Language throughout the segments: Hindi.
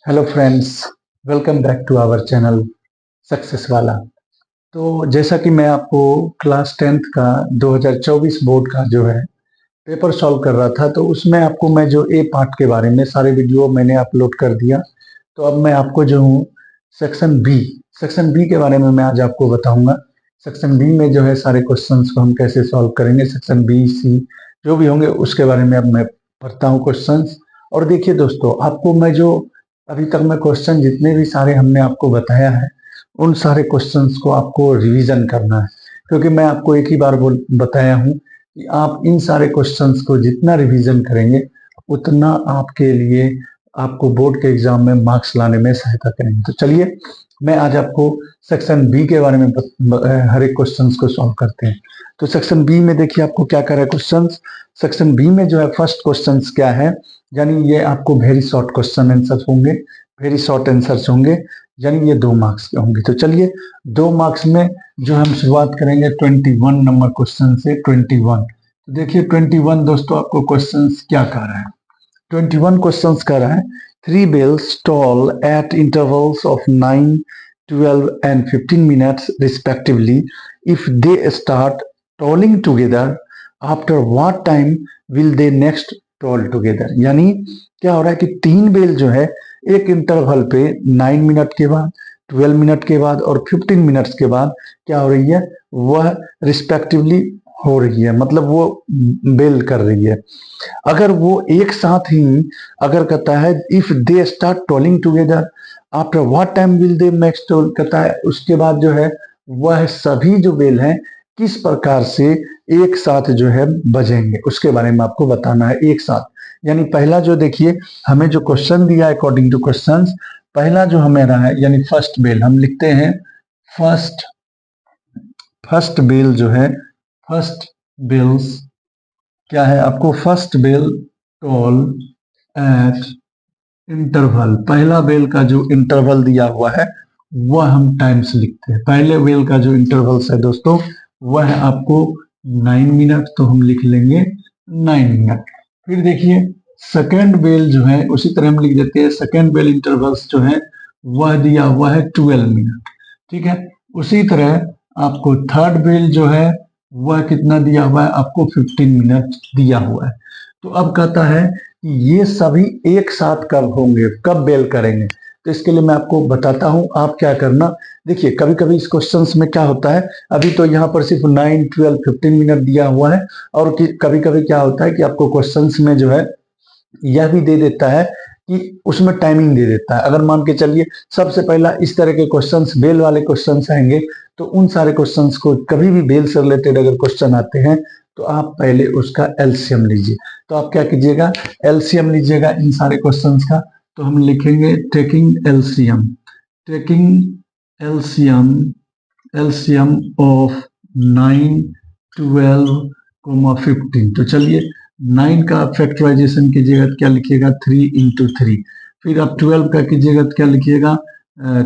Hello friends, welcome back to our channel success वाला। तो जैसा कि मैं आपको क्लास 10th का 2024 बोर्ड का जो है पेपर सॉल्व कर रहा था, तो उसमें आपको मैं जो ए पार्ट के बारे में सारे वीडियो मैंने अपलोड कर दिया। तो अब मैं आपको जो हूँ सेक्शन बी के बारे में मैं आज आपको बताऊंगा। सेक्शन बी में जो है सारे क्वेश्चंस को हम कैसे सॉल्व करेंगे, सेक्शन बी सी जो भी होंगे उसके बारे में अब मैं पढ़ता हूँ क्वेश्चंस। और देखिए दोस्तों, आपको मैं जो अभी तक मैं क्वेश्चन जितने भी सारे हमने आपको बताया है, उन सारे क्वेश्चंस को आपको रिवीजन करना है, क्योंकि मैं आपको एक ही बार बताया हूँ कि आप इन सारे क्वेश्चंस को जितना रिवीजन करेंगे उतना आपके लिए आपको बोर्ड के एग्जाम में मार्क्स लाने में सहायता करेंगे। तो चलिए मैं आज आपको सेक्शन बी के बारे में हर एक क्वेश्चंस को सॉल्व करते हैं। तो सेक्शन बी में देखिए आपको क्या कर रहा है क्वेश्चंस। सेक्शन बी में जो है फर्स्ट क्वेश्चंस क्या है, यानी ये आपको वेरी शॉर्ट क्वेश्चन आंसर होंगे, वेरी शॉर्ट आंसर्स होंगे, यानी ये 2 मार्क्स के होंगे। तो चलिए 2 मार्क्स में जो हम शुरुआत करेंगे 21 नंबर क्वेश्चन से। 21, तो देखिए 21 दोस्तों आपको क्वेश्चंस क्या कह रहा है। 21 क्वेश्चंस कह रहा है, 3 bells toll at intervals of 9, 12 and 15 minutes respectively. If they start tolling together, after what time will they next toll together? यानी क्या हो रहा है कि 3 बेल जो है एक इंटरवल पे 9 मिनट के बाद, 12 मिनट के बाद और 15 मिनट्स के बाद क्या हो रही है, वह रिस्पेक्टिवली हो रही है, मतलब वो बेल कर रही है। अगर वो एक साथ ही अगर कहता है if they start tolling together after what time will they next toll, कहता है उसके बाद जो है वह सभी जो बेल हैं किस प्रकार से एक साथ जो है बजेंगे, उसके बारे में आपको बताना है एक साथ। यानी पहला जो देखिए हमें जो क्वेश्चन दिया है अकॉर्डिंग टू क्वेश्चंस, पहला जो हमें रहा है यानी फर्स्ट बेल हम लिखते हैं। फर्स्ट बेल जो है, फर्स्ट बेल्स क्या है, आपको first bell toll at interval, पहला बेल का जो इंटरवल दिया हुआ है वह हम टाइम्स लिखते हैं। पहले बेल का जो इंटरवल्स है दोस्तों वह है आपको 9 मिनट, तो हम लिख लेंगे 9 मिनट। फिर देखिए सेकेंड बेल जो है उसी तरह हम लिख देते हैं, सेकेंड बेल इंटरवल्स जो है वह दिया हुआ है 12 मिनट, ठीक है। उसी तरह आपको थर्ड बेल जो है वह कितना दिया हुआ है, आपको 15 मिनट दिया हुआ है। तो अब कहता है कि ये सभी एक साथ कब होंगे, कब बेल करेंगे। तो इसके लिए मैं आपको बताता हूं, आप क्या करना। देखिए कभी कभी इस क्वेश्चंस में क्या होता है, अभी तो यहाँ पर सिर्फ 9, 12, 15 मिनट दिया हुआ है, और कभी कभी क्या होता है कि आपको क्वेश्चंस में जो है यह भी दे देता है कि उसमें टाइमिंग दे देता है। अगर मान के चलिए सबसे पहला इस तरह के क्वेश्चंस बेल वाले क्वेश्चंस आएंगे, तो उन सारे क्वेश्चंस को कभी भी बेल से रिलेटेड अगर क्वेश्चन आते हैं तो आप पहले उसका एलसीएम लीजिए। तो आप क्या कीजिएगा, एलसीएम लीजिएगा इन सारे क्वेश्चंस का। तो हम लिखेंगे taking LCM, taking LCM, LCM of 9, 12, 15। तो चलिए 9 का फैक्टराइजेशन कीजिएगा तो क्या लिखिएगा, 3 इंटू 3। फिर आप 12 का कीजिएगा तो क्या लिखिएगा,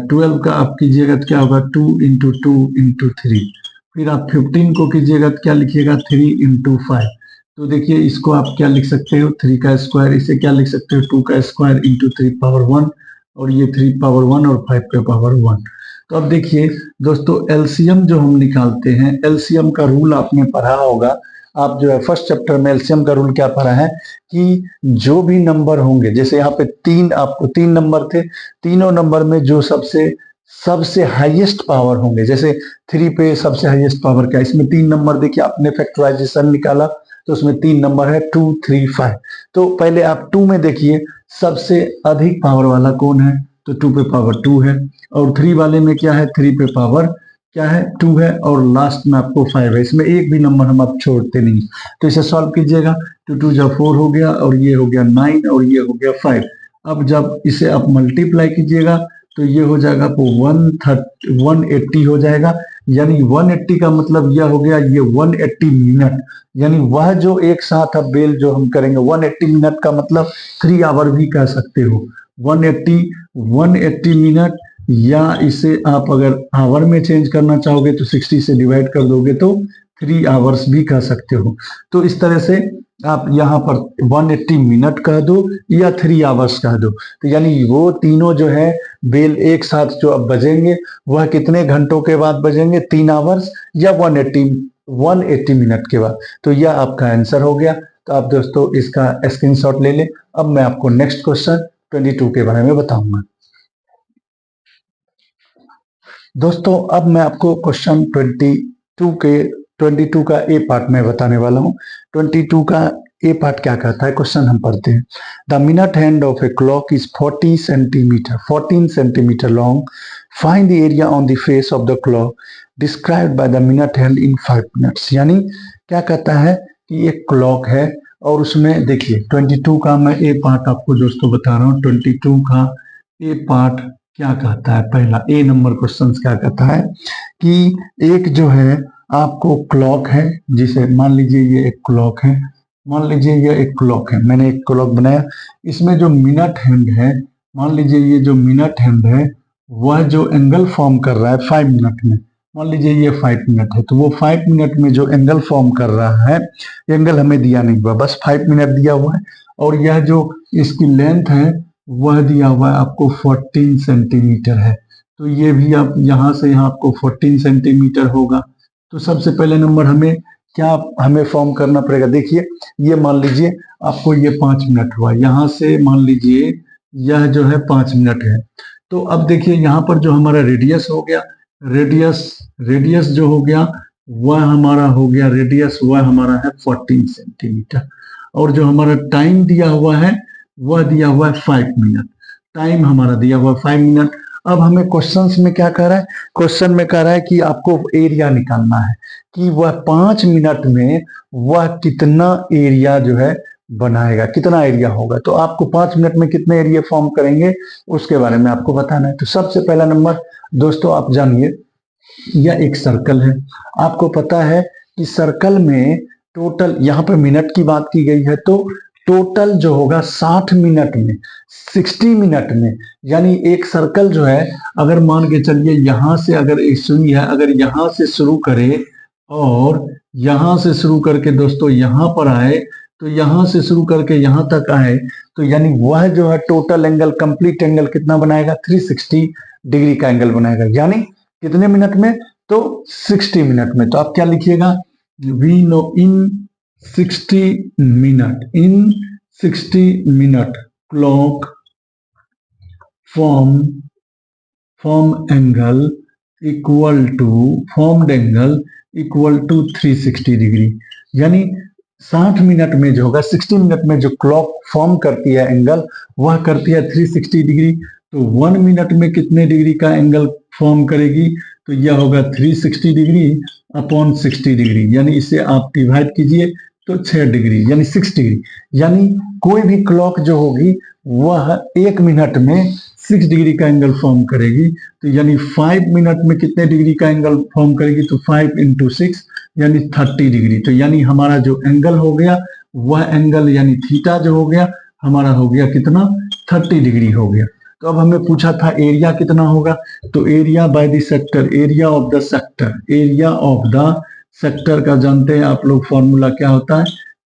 12 का आप कीजिएगा तो क्या होगा, 2 इंटू 2 इंटू 3। फिर आप 15 को कीजिएगा तो क्या लिखिएगा, 3 इंटू 5। तो देखिए इसको आप क्या लिख सकते हो, 3 का स्क्वायर, इसे क्या लिख सकते हो, 2 का स्क्वायर इंटू 3 पावर 1, और ये 3 पावर 1 और 5 का पावर 1। तो अब देखिए दोस्तों एलसीएम जो हम निकालते हैं, एलसीएम का रूल आपने पढ़ा होगा। आप जो है फर्स्ट चैप्टर में एलसीएम का रूल क्या पढ़ा है कि जो भी नंबर होंगे, जैसे यहाँ पे आपको 3 नंबर थे, तीनों नंबर में जो सबसे सबसे हाईएस्ट पावर होंगे, जैसे 3 पे सबसे हाईएस्ट पावर क्या है, इसमें 3 नंबर देखिए आपने फैक्टराइजेशन निकाला तो उसमें 3 नंबर है 2, 3, 5। तो पहले आप 2 में देखिए सबसे अधिक पावर वाला कौन है, तो 2 पे पावर 2 है, और 3 वाले में क्या है, 3 पे पावर क्या है, 2 है, और लास्ट में आपको 5 है। इसमें एक भी नंबर हम आप छोड़ते नहीं। तो इसे सॉल्व कीजिएगा, 2 2 जा 4 हो गया, और ये हो गया 9, और ये हो गया 5। अब जब इसे आप मल्टीप्लाई कीजिएगा तो ये हो जाएगा आपको 180 हो जाएगा। यानी 180 का मतलब यह हो गया, ये 180 मिनट, यानी वह जो एक साथ अब बेल जो हम करेंगे 180 मिनट का मतलब 3 आवर भी कह सकते हो। 180 मिनट, या इसे आप अगर आवर में चेंज करना चाहोगे तो 60 से डिवाइड कर दोगे तो 3 आवर्स भी कह सकते हो। तो इस तरह से आप यहाँ पर 180 मिनट कह दो या 3 आवर्स कह दो। तो यानी वो तीनों जो है बेल एक साथ जो अब बजेंगे वह कितने घंटों के बाद बजेंगे, 3 आवर्स या 180 मिनट के बाद। तो यह आपका आंसर हो गया। तो आप दोस्तों इसका स्क्रीनशॉट ले लें। अब मैं आपको नेक्स्ट क्वेश्चन 22 के बारे में बताऊंगा। दोस्तों अब मैं आपको क्वेश्चन 22 का ए पार्ट में बताने वाला हूं। 22 का ए पार्ट क्या कहता है, क्वेश्चन हम पढ़ते हैं। The minute hand of a clock is 14 centimetre long. Find the area on the face of the clock described by the minute hand in 5 minutes. यानी क्या कहता है कि एक क्लॉक है और उसमें देखिए 22 का मैं ए पार्ट आपको दोस्तों बता रहा हूँ। 22 का ए पार्ट क्या कहता है, पहला ए नंबर क्वेश्चन क्या कहता है कि एक जो है आपको क्लॉक है, जिसे मान लीजिए ये एक क्लॉक है, मान लीजिए ये एक क्लॉक है, मैंने एक क्लॉक बनाया, इसमें जो मिनट हैंड है, मान लीजिए ये जो मिनट हैंड है वह जो एंगल फॉर्म कर रहा है 5 मिनट में, मान लीजिए ये 5 मिनट है, तो वो 5 मिनट में जो एंगल फॉर्म कर रहा है, एंगल हमें दिया नहीं हुआ, बस 5 मिनट दिया हुआ है। और यह जो इसकी लेंथ है वह दिया हुआ है आपको 14 सेंटीमीटर है। तो ये भी आप यहाँ से यहाँ आपको 14 सेंटीमीटर होगा। तो सबसे पहले नंबर हमें फॉर्म करना पड़ेगा। देखिए ये मान लीजिए आपको ये 5 मिनट हुआ, यहाँ से मान लीजिए यह जो है 5 मिनट है। तो अब देखिए यहाँ पर जो हमारा रेडियस हो गया, रेडियस जो हो गया वह हमारा हो गया, रेडियस वह हमारा है 14 सेंटीमीटर। और जो हमारा टाइम दिया हुआ है वह दिया हुआ है 5 मिनट, टाइम हमारा दिया हुआ है 5 मिनट। अब हमें क्वेश्चंस में क्या कह रहा है, क्वेश्चन में कह रहा है कि आपको एरिया निकालना है कि वह 5 मिनट में वह कितना एरिया जो है बनाएगा, कितना एरिया होगा। तो आपको 5 मिनट में कितने एरिया फॉर्म करेंगे उसके बारे में आपको बताना है। तो सबसे पहला नंबर दोस्तों आप जानिए, यह एक सर्कल है, आपको पता है कि सर्कल में टोटल, यहाँ पर मिनट की बात की गई है, तो टोटल जो होगा 60 मिनट में, 60 मिनट में, यानी एक सर्कल जो है अगर मान के चलिए यहां से अगर एक सुई है, अगर यहां से शुरू करे और यहां से शुरू करके दोस्तों यहां पर आए, तो यहां से शुरू करके यहां तक आए, तो यानी वह जो है टोटल एंगल, कंप्लीट एंगल कितना बनाएगा, 360 डिग्री का एंगल बनाएगा। यानी कितने मिनट में, तो 60 मिनट में। तो आप क्या लिखिएगा, we know in 60 minute clock form angle equal to 360 degree. यानी 60 मिनट में जो होगा, 60 मिनट में जो क्लॉक फॉर्म करती है एंगल वह करती है 360 डिग्री। तो 1 मिनट में कितने डिग्री का एंगल फॉर्म करेगी, तो यह होगा 360 डिग्री अपॉन 60 डिग्री, यानी इसे आप डिवाइड कीजिए तो 6 डिग्री यानी 6 डिग्री। यानी कोई भी क्लॉक जो होगी वह 1 मिनट में 6 डिग्री का एंगल फॉर्म करेगी। तो यानी 5 मिनट में कितने डिग्री का एंगल फॉर्म करेगी, तो 5 × 6 यानी 30 डिग्री। तो यानी हमारा जो एंगल हो गया वह एंगल यानी थीटा जो हो गया हमारा हो गया कितना, 30 डिग्री हो गया। तो अब हमें पूछा था एरिया कितना होगा, तो area by the sector, area of the sector का जानते हैं आप लोग, फॉर्मूला क्या होता है,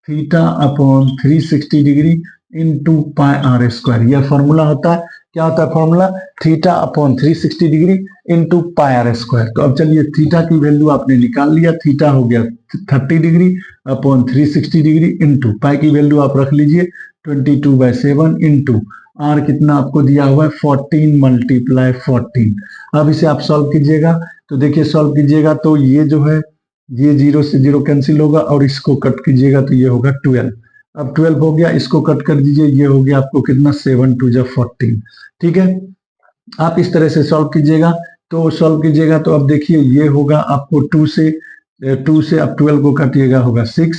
theta upon 360 degree into pi r square. यह फॉर्मूला होता है, क्या होता है formula, theta upon 360 degree into pi r square. तो अब चलिए थीटा की वैल्यू आपने निकाल लिया, थीटा हो गया 30 डिग्री अपॉन 360 डिग्री इंटू पाई की वैल्यू आप रख लीजिए 22/7 इंटू आर कितना आपको दिया हुआ है 14 × 14। अब इसे आप सॉल्व कीजिएगा, तो देखिए सॉल्व कीजिएगा तो ये जो है ये 0 से 0 कैंसिल होगा और इसको कट कीजिएगा तो ये होगा 12। अब 12 हो गया, इसको कट कर दीजिए, ये हो गया आपको कितना 7 × 2 = 14। ठीक है, आप इस तरह से सॉल्व कीजिएगा। तो सॉल्व कीजिएगा तो अब देखिए ये होगा आपको 2 से आप 12 को काटिएगा होगा 6,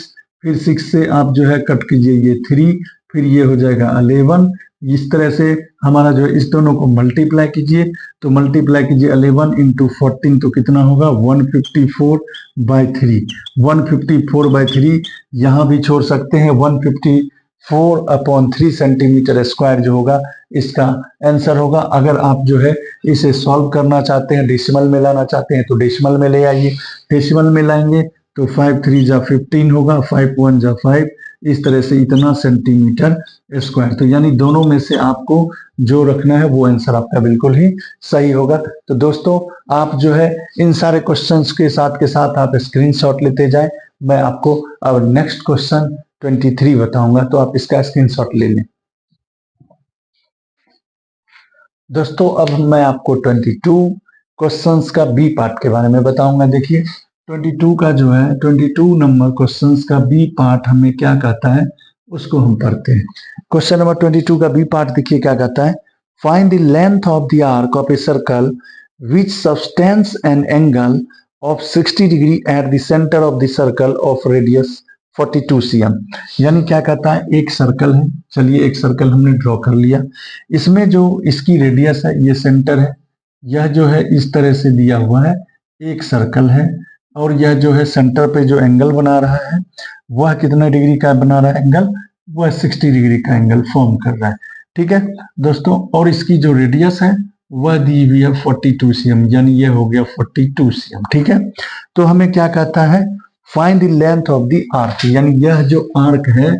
फिर 6 से आप जो है कट कीजिए ये 3, फिर ये हो जाएगा 11। इस तरह से हमारा जो है इस दोनों को मल्टीप्लाई कीजिए, तो मल्टीप्लाई कीजिए 11 × 14 तो कितना होगा 154/3। 154/3 यहाँ भी छोड़ सकते हैं, 154/3 सेंटीमीटर स्क्वायर जो होगा इसका आंसर होगा। अगर आप जो है इसे सॉल्व करना चाहते हैं, डेसिमल में लाना चाहते हैं तो डेसिमल में ले आइए, डेसिमल में लाएंगे तो 5 3 जा 15 होगा, 5 1 जा 5, इस तरह से इतना सेंटीमीटर स्क्वायर। तो यानी दोनों में से आपको जो रखना है वो आंसर आपका बिल्कुल ही सही होगा। तो दोस्तों आप जो है इन सारे क्वेश्चंस के साथ आप स्क्रीनशॉट लेते जाएं। मैं आपको अब नेक्स्ट क्वेश्चन 23 बताऊंगा, तो आप इसका स्क्रीनशॉट ले लें। दोस्तों अब मैं आपको 22 क्वेश्चंस का बी पार्ट के बारे में बताऊंगा। देखिए 22 का जो है 22 नंबर क्वेश्चंस का बी पार्ट हमें क्या कहता है उसको हम पढ़ते हैं। क्वेश्चन नंबर 22 का बी पार्ट देखिए क्या कहता है, find the length of the arc of a circle which substance an angle of 60 degree at the centre of the circle of radius 42 cm। यानी क्या कहता है, एक सर्कल है, चलिए एक सर्कल हमने ड्रॉ कर लिया, इसमें जो इसकी रेडियस है ये सेंटर है, यह जो है इस तरह से दिया हुआ है एक सर्कल है, और यह जो है सेंटर पे जो एंगल बना रहा है वह कितना डिग्री का बना रहा है एंगल, वह 60 डिग्री का एंगल फॉर्म कर रहा है। ठीक है दोस्तों, और इसकी जो रेडियस है वह दी हुई है 42 cm, यानी यह हो गया 42 cm। ठीक है, तो हमें क्या कहता है, find the length of the arc, यानी यह जो आर्क है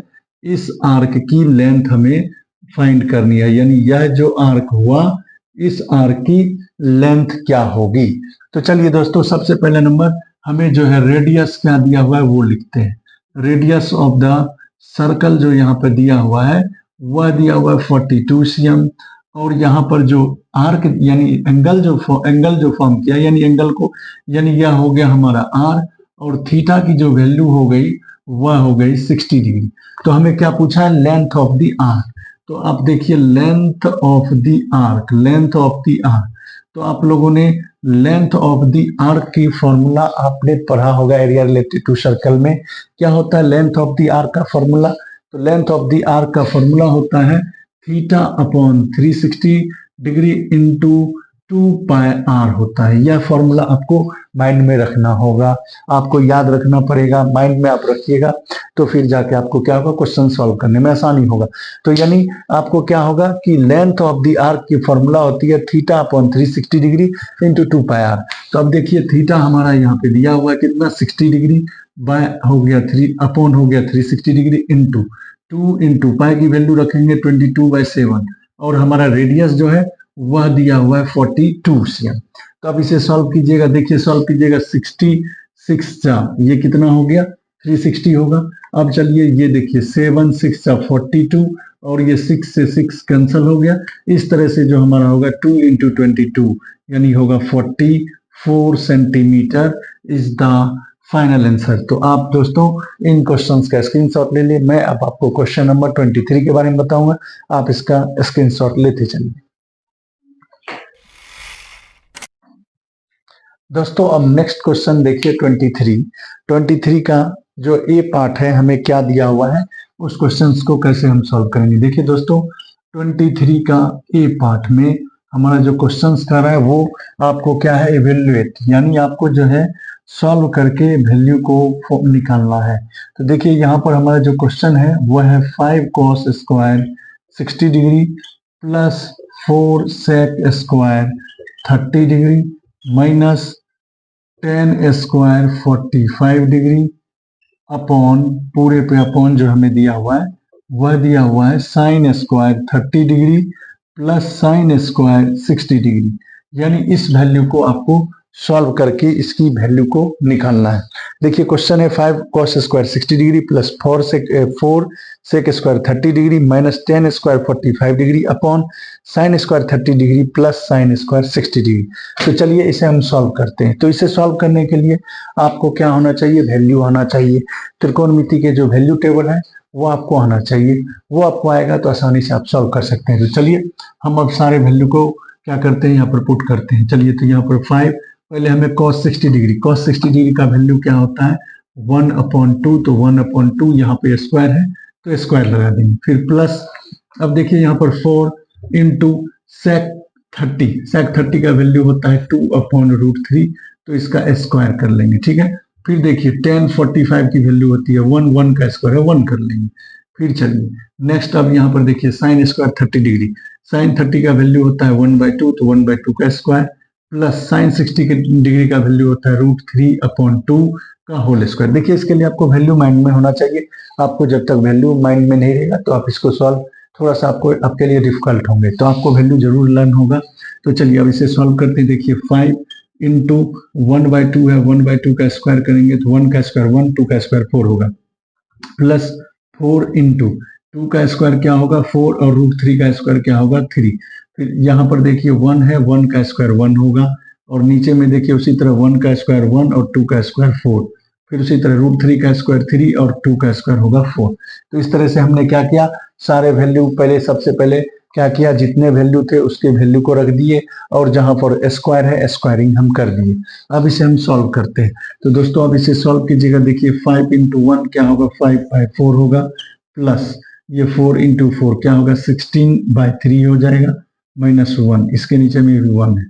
इस आर्क की लेंथ हमें फाइंड करनी है, यानी यह जो आर्क हुआ इस आर्क की लेंथ क्या होगी। तो चलिए दोस्तों सबसे पहले नंबर हमें जो है रेडियस क्या दिया हुआ है वो लिखते हैं। रेडियस ऑफ द सर्कल जो यहाँ पर दिया हुआ है वह दिया हुआ है 42 cm, और यहाँ पर जो आर्क यानी एंगल जो फॉर्म किया, यानी एंगल को, यानी यह हो गया हमारा आर, और थीटा की जो वैल्यू हो गई वह हो गई 60 डिग्री। तो हमें क्या पूछा है, लेंथ ऑफ द आर्क। तो आप देखिए length of the arc, length of the arc, तो आप लोगों ने लेंथ ऑफ द आर्क की फॉर्मूला आपने पढ़ा होगा एरिया रिलेटेड टू सर्कल में। क्या होता है लेंथ ऑफ द आर्क का फॉर्मूला, तो लेंथ ऑफ द आर्क का फॉर्मूला होता है theta upon 360 degree into 2 pi r होता है। यह फॉर्मूला आपको माइंड में रखना होगा, आपको याद रखना पड़ेगा, माइंड में आप रखिएगा, तो फिर जाके आपको क्या होगा, क्वेश्चन सॉल्व करने में आसानी होगा। तो यानी आपको क्या होगा कि लेंथ ऑफ द आर्क की फॉर्मूला होती है theta upon 360 degree into 2 pi r. तो अब देखिए थीटा हमारा यहाँ पे दिया हुआ है कितना, 60 डिग्री, बाय हो गया 3 अपॉन हो गया 360 डिग्री इंटू 2 इंटू पाई की वैल्यू रखेंगे 22/7, और हमारा रेडियस जो है वह दिया हुआ है 42 cm। तो अब इसे सॉल्व कीजिएगा, देखिए सॉल्व कीजिएगा, 66 जा ये कितना हो गया 360 होगा। अब चलिए ये देखिए 7 6 जा 42, और ये 6 से 6 कैंसिल हो गया, इस तरह से जो हमारा होगा 2 इंटू 22 यानी होगा 44 centimetre is the final answer. तो आप दोस्तों इन क्वेश्चंस का स्क्रीनशॉट ले लिए। मैं अब आपको क्वेश्चन नंबर 23 के बारे में बताऊंगा, आप इसका स्क्रीनशॉट लेते चलिए। दोस्तों अब नेक्स्ट क्वेश्चन देखिए 23 का जो ए पार्ट है हमें क्या दिया हुआ है, उस क्वेश्चन को कैसे हम सॉल्व करेंगे। देखिए दोस्तों 23 का ए पार्ट में हमारा जो क्वेश्चन कर रहा है वो आपको क्या है, इवेल्युएट, यानी आपको जो है सॉल्व करके वैल्यू को निकालना है। तो देखिए यहाँ पर हमारा जो क्वेश्चन है वो है 5 cos square 60 degree plus 4 sec square 30 degree minus 10 square 45 degree upon, पूरे पे अपॉन जो हमें दिया हुआ है वह दिया हुआ है sine square 30 degree plus sine square 60 degree. यानी इस वैल्यू को आपको सॉल्व करके इसकी वैल्यू को निकालना है। देखिए क्वेश्चन है 5 cos square 60 degree plus 4 sec square 30 degree minus 10 square 45 degree upon sine square 30 degree plus sine square 60 degree. तो चलिए इसे हम सॉल्व करते हैं। तो इसे सॉल्व करने के लिए आपको क्या होना चाहिए, वैल्यू आना चाहिए। त्रिकोणमिति के जो वैल्यू टेबल है वो आपको आना चाहिए, वो आपको आएगा तो आसानी से आप सॉल्व कर सकते हैं। तो चलिए हम अब सारे वैल्यू को क्या करते हैं, यहाँ पर पुट करते हैं। चलिए तो यहाँ पर 5, पहले हमें cos 60 डिग्री का वैल्यू क्या होता है 1/2, तो 1/2 यहाँ पे स्क्वायर है तो स्क्वायर लगा देंगे, फिर प्लस, अब देखिए यहाँ पर 4 इंटू sec 30 का वैल्यू होता है 2/√3, तो इसका स्क्वायर कर लेंगे। ठीक है, फिर देखिए 10 45 की वैल्यू होती है 1 का स्क्वायर है 1 कर लेंगे। फिर चलिए नेक्स्ट, अब यहाँ पर देखिए साइन स्क्वायर 30 डिग्री, साइन 30 का वैल्यू होता है 1/2, तो 1/2 का स्क्वायर प्लस साइन 60 के डिग्री का वैल्यू होता है √3/2 का होल स्क्वायर। देखिए इसके लिए आपको वैल्यू माइंड में होना चाहिए। आपको जब तक वैल्यू माइंड में नहीं रहेगा तो आप इसको सॉल्व थोड़ा सा आपके लिए डिफिकल्ट होंगे, तो आपको वैल्यू जरूर लर्न होगा। तो चलिए अब इसे सॉल्व करते हैं। देखिए 5 इंटू 1/2 है, 1/2 का स्क्वायर करेंगे तो 1 का स्क्वायर 1, 2 का स्क्वायर 4 होगा, प्लस 4 इंटू 2 का स्क्वायर क्या होगा 4 और √3 का स्क्वायर क्या होगा 3। फिर यहाँ पर देखिए 1 है, 1 का स्क्वायर 1 होगा, और नीचे में देखिए उसी तरह 1 का स्क्वायर 1 और 2 का स्क्वायर 4, फिर उसी तरह √3 का स्क्वायर 3 और 2 का स्क्वायर होगा 4। तो इस तरह से हमने क्या किया, सारे वैल्यू सबसे पहले क्या किया, जितने वैल्यू थे उसके वैल्यू को रख दिए, और जहां पर स्क्वायर है स्क्वायरिंग हम कर दिए। अब इसे हम सॉल्व करते हैं। तो दोस्तों अब इसे सॉल्व कीजिएगा। देखिए 5 इंटू 1 क्या होगा 5/4 होगा, प्लस ये 4 इंटू 4 क्या होगा 16/3 हो जाएगा, -1, इसके नीचे में भी 1 है।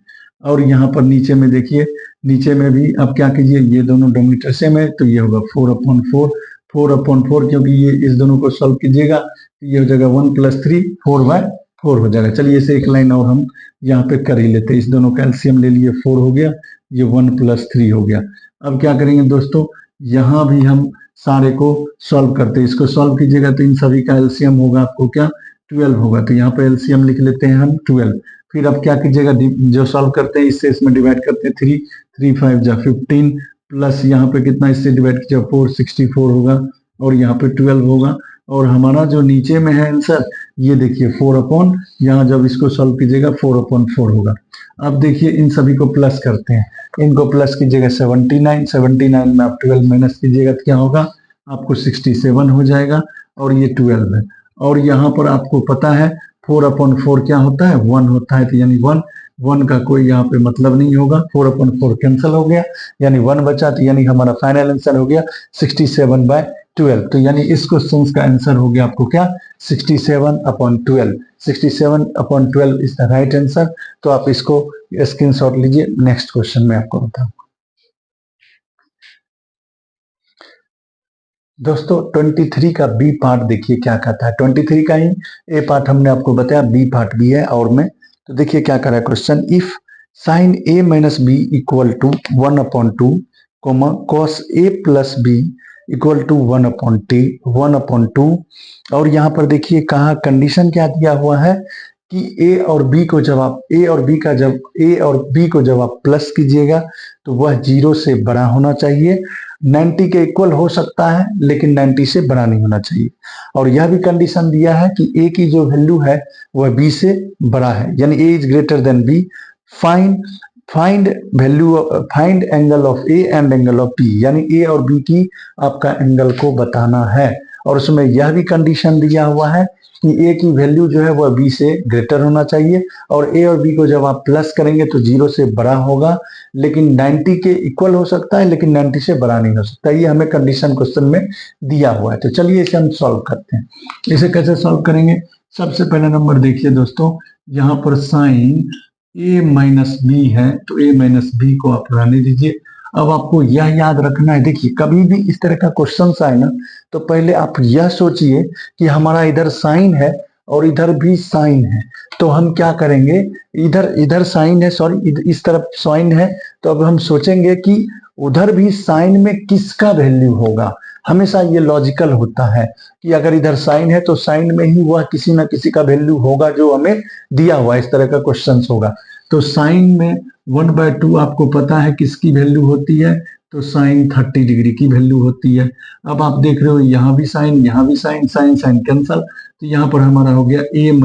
और यहाँ पर नीचे में देखिए, नीचे में भी अब क्या कीजिए, ये दोनों डोमिनेटर सेम है तो ये होगा 4/4, 4/4, क्योंकि ये इस दोनों को सॉल्व कीजिएगा तो ये हो जाएगा 1 + 3 4/4 हो जाएगा। चलिए इसे एक लाइन और हम यहाँ पे कर ही लेते हैं। इस दोनों का एलसीएम ले लिए 4 हो गया, ये 1 + 3 हो गया। अब क्या करेंगे दोस्तों, यहाँ भी हम सारे को सॉल्व करते हैं। इसको सॉल्व कीजिएगा तो इन सभी का एलसीएम होगा आपको क्या 12 होगा, तो यहाँ पे एलसीएम लिख लेते हैं हम 12। फिर अब क्या कीजिएगा, जो सॉल्व करते हैं इससे इसमें डिवाइड करते हैं 3, 3 5 जा 15, प्लस यहाँ पे कितना इससे डिवाइड कीजिएगा 4, 64 होगा, और यहाँ पे 12 होगा। और हमारा जो नीचे में है आंसर ये देखिए 4 यहाँ जब इसको सॉल्व कीजिएगा 4/4 होगा। अब देखिए इन सभी को प्लस करते हैं, इनको प्लस कीजिएगा 79, 79 में आप 12 माइनस कीजिएगा तो क्या होगा आपको 67 हो जाएगा, और ये 12 है। और यहाँ पर आपको पता है 4/4 क्या होता है 1 होता है, तो यानी 1 का कोई यहाँ पे मतलब नहीं होगा, 4/4 कैंसिल हो गया, यानी 1 बचा, तो यानी हमारा फाइनल आंसर हो गया 67/12। तो यानी इस क्वेश्चन का आंसर हो गया आपको क्या 67/12। 67/12 इज द राइट आंसर। तो आप इसको स्क्रीनशॉट लीजिए, नेक्स्ट क्वेश्चन में आपको बताऊं। दोस्तों 23 का बी पार्ट देखिए क्या कहता है। 23 का ही ए पार्ट हमने आपको बताया, बी पार्ट भी है और में। तो देखिए क्या कर रहा है question, if sin a - b = 1/2, cos a + b = 1/2, और यहाँ पर देखिए कहा कंडीशन क्या दिया हुआ है कि a और b को जब आप प्लस कीजिएगा तो वह 0 से बड़ा होना चाहिए, 90 के इक्वल हो सकता है लेकिन 90 से बड़ा नहीं होना चाहिए। और यह भी कंडीशन दिया है कि a की जो वैल्यू है वह b से बड़ा है, यानी a is greater than b। Find angle of a and angle of b, यानी a और b की आपका एंगल को बताना है। और उसमें यह भी कंडीशन दिया हुआ है कि a की वैल्यू जो है वह b से ग्रेटर होना चाहिए, और a और b को जब आप प्लस करेंगे तो 0 से बड़ा होगा, लेकिन 90 के इक्वल हो सकता है लेकिन 90 से बड़ा नहीं हो सकता। ये हमें कंडीशन क्वेश्चन में दिया हुआ है। तो चलिए इसे हम सॉल्व करते हैं। इसे कैसे सॉल्व करेंगे, सबसे पहला नंबर देखिए दोस्तों, यहाँ पर साइन a - b है तो a - b को आप रहने दीजिए। अब आपको यह याद रखना है, देखिए कभी भी इस तरह का क्वेश्चन आए ना तो पहले आप यह सोचिए कि हमारा इधर साइन है और इधर भी साइन है, तो हम क्या करेंगे, इधर साइन है, सॉरी इस तरफ साइन है, तो अब हम सोचेंगे कि उधर भी साइन में किसका वैल्यू होगा। हमेशा ये लॉजिकल होता है कि अगर इधर साइन है तो साइन में ही वह किसी ना किसी का वैल्यू होगा जो हमें दिया हुआ है, इस तरह का क्वेश्चन होगा। तो साइन में 1/2 आपको पता है किसकी वैल्यू होती है, तो साइन 30 डिग्री की वैल्यू होती है। अब आप देख रहे हो यहाँ भी साइन, यहाँ भी साइन, साइन साइन कैंसल, तो यहाँ पर हमारा हो गया a - b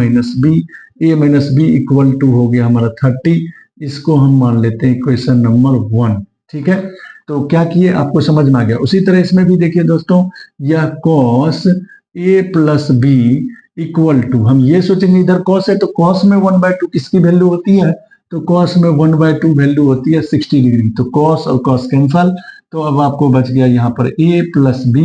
= हो गया हमारा 30। इसको हम मान लेते हैं इक्वेशन नंबर 1, ठीक है। तो क्या किए आपको समझ में आ गया। उसी तरह इसमें भी देखिए दोस्तों, यह cos a + b = हम ये सोचेंगे इधर cos है तो cos में 1/2 किसकी वैल्यू होती है, तो cos में 1/2 वैल्यू होती है 60 डिग्री, तो cos और cos कैंसल, तो अब आपको बच गया यहाँ पर a + b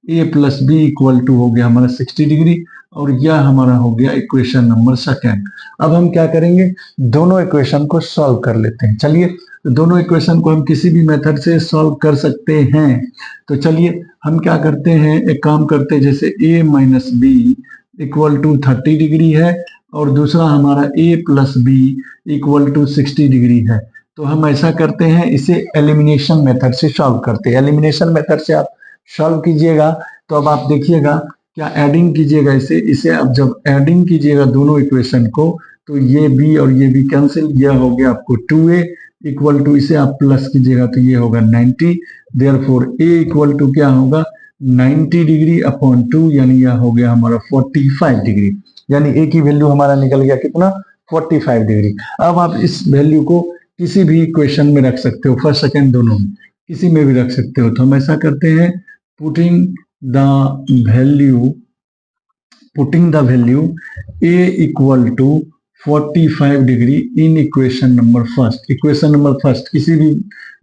= हो गया हमारा 60 डिग्री, और यह हमारा हो गया इक्वेशन नंबर 2। अब हम क्या करेंगे, दोनों इक्वेशन को सॉल्व कर लेते हैं। चलिए दोनों इक्वेशन को हम किसी भी मेथड से सॉल्व कर सकते हैं। तो चलिए हम क्या करते हैं, एक काम करते हैं, जैसे a - b = 30 डिग्री है और दूसरा हमारा a + b = 60 डिग्री है, तो हम ऐसा करते हैं, इसे एलिमिनेशन मेथड से सॉल्व करते हैं। एलिमिनेशन मेथड से आप सॉल्व कीजिएगा तो अब आप देखिएगा क्या एडिंग कीजिएगा, इसे अब जब एडिंग कीजिएगा दोनों इक्वेशन को तो ये b और ये b कैंसिल, यह हो गया आपको 2a इक्वल टू, इसे आप प्लस कीजिएगा तो ये होगा 90। देयरफॉर a इक्वल टू क्या होगा 90 डिग्री अपॉन 2, यानी यह हो गया हमारा 45 डिग्री, यानी a की वैल्यू हमारा निकल गया कितना 45 डिग्री। अब आप इस वैल्यू को किसी भी इक्वेशन में रख सकते हो, फर्स्ट सेकेंड दोनों में, किसी में भी रख सकते हो। तो हम ऐसा करते हैं, putting the value a equal to 45 degree in equation number first. Equation number first किसी भी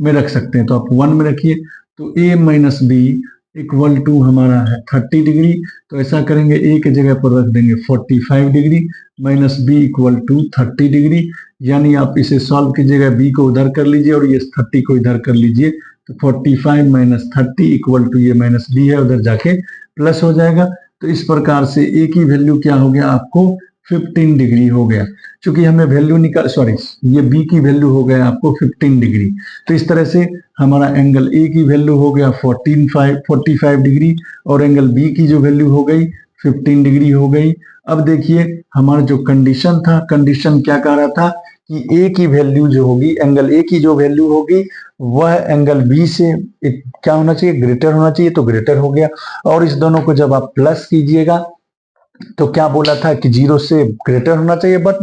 में रख सकते हैं, तो आप 1 में रखिए, तो a minus b equal to हमारा है 30 डिग्री। तो ऐसा करेंगे, a की जगह पर रख देंगे 45 degree minus b equal to 30 degree, यानी आप इसे सॉल्व कीजिएगा, b को उधर कर लीजिए और ये 30 को इधर कर लीजिए, तो 45 माइनस 30 इक्वल टू ये माइनस b है, उधर जाके प्लस हो जाएगा। तो इस प्रकार से a की वैल्यू क्या हो गया आपको 15 डिग्री हो गया, क्योंकि हमें वैल्यू निकाल, सॉरी ये b की वैल्यू हो गया आपको 15 डिग्री। तो इस तरह से हमारा एंगल a की वैल्यू हो गया 45 डिग्री और एंगल b की जो वैल्यू हो गई 15 डिग्री हो गई। अब देखिए हमारा जो कंडीशन था, कंडीशन क्या कह रहा था कि a की वैल्यू जो होगी, एंगल a की जो वैल्यू होगी वह एंगल b से क्या होना चाहिए, ग्रेटर होना चाहिए, तो ग्रेटर हो गया। और इस दोनों को जब आप प्लस कीजिएगा तो क्या बोला था कि 0 से ग्रेटर होना चाहिए, बट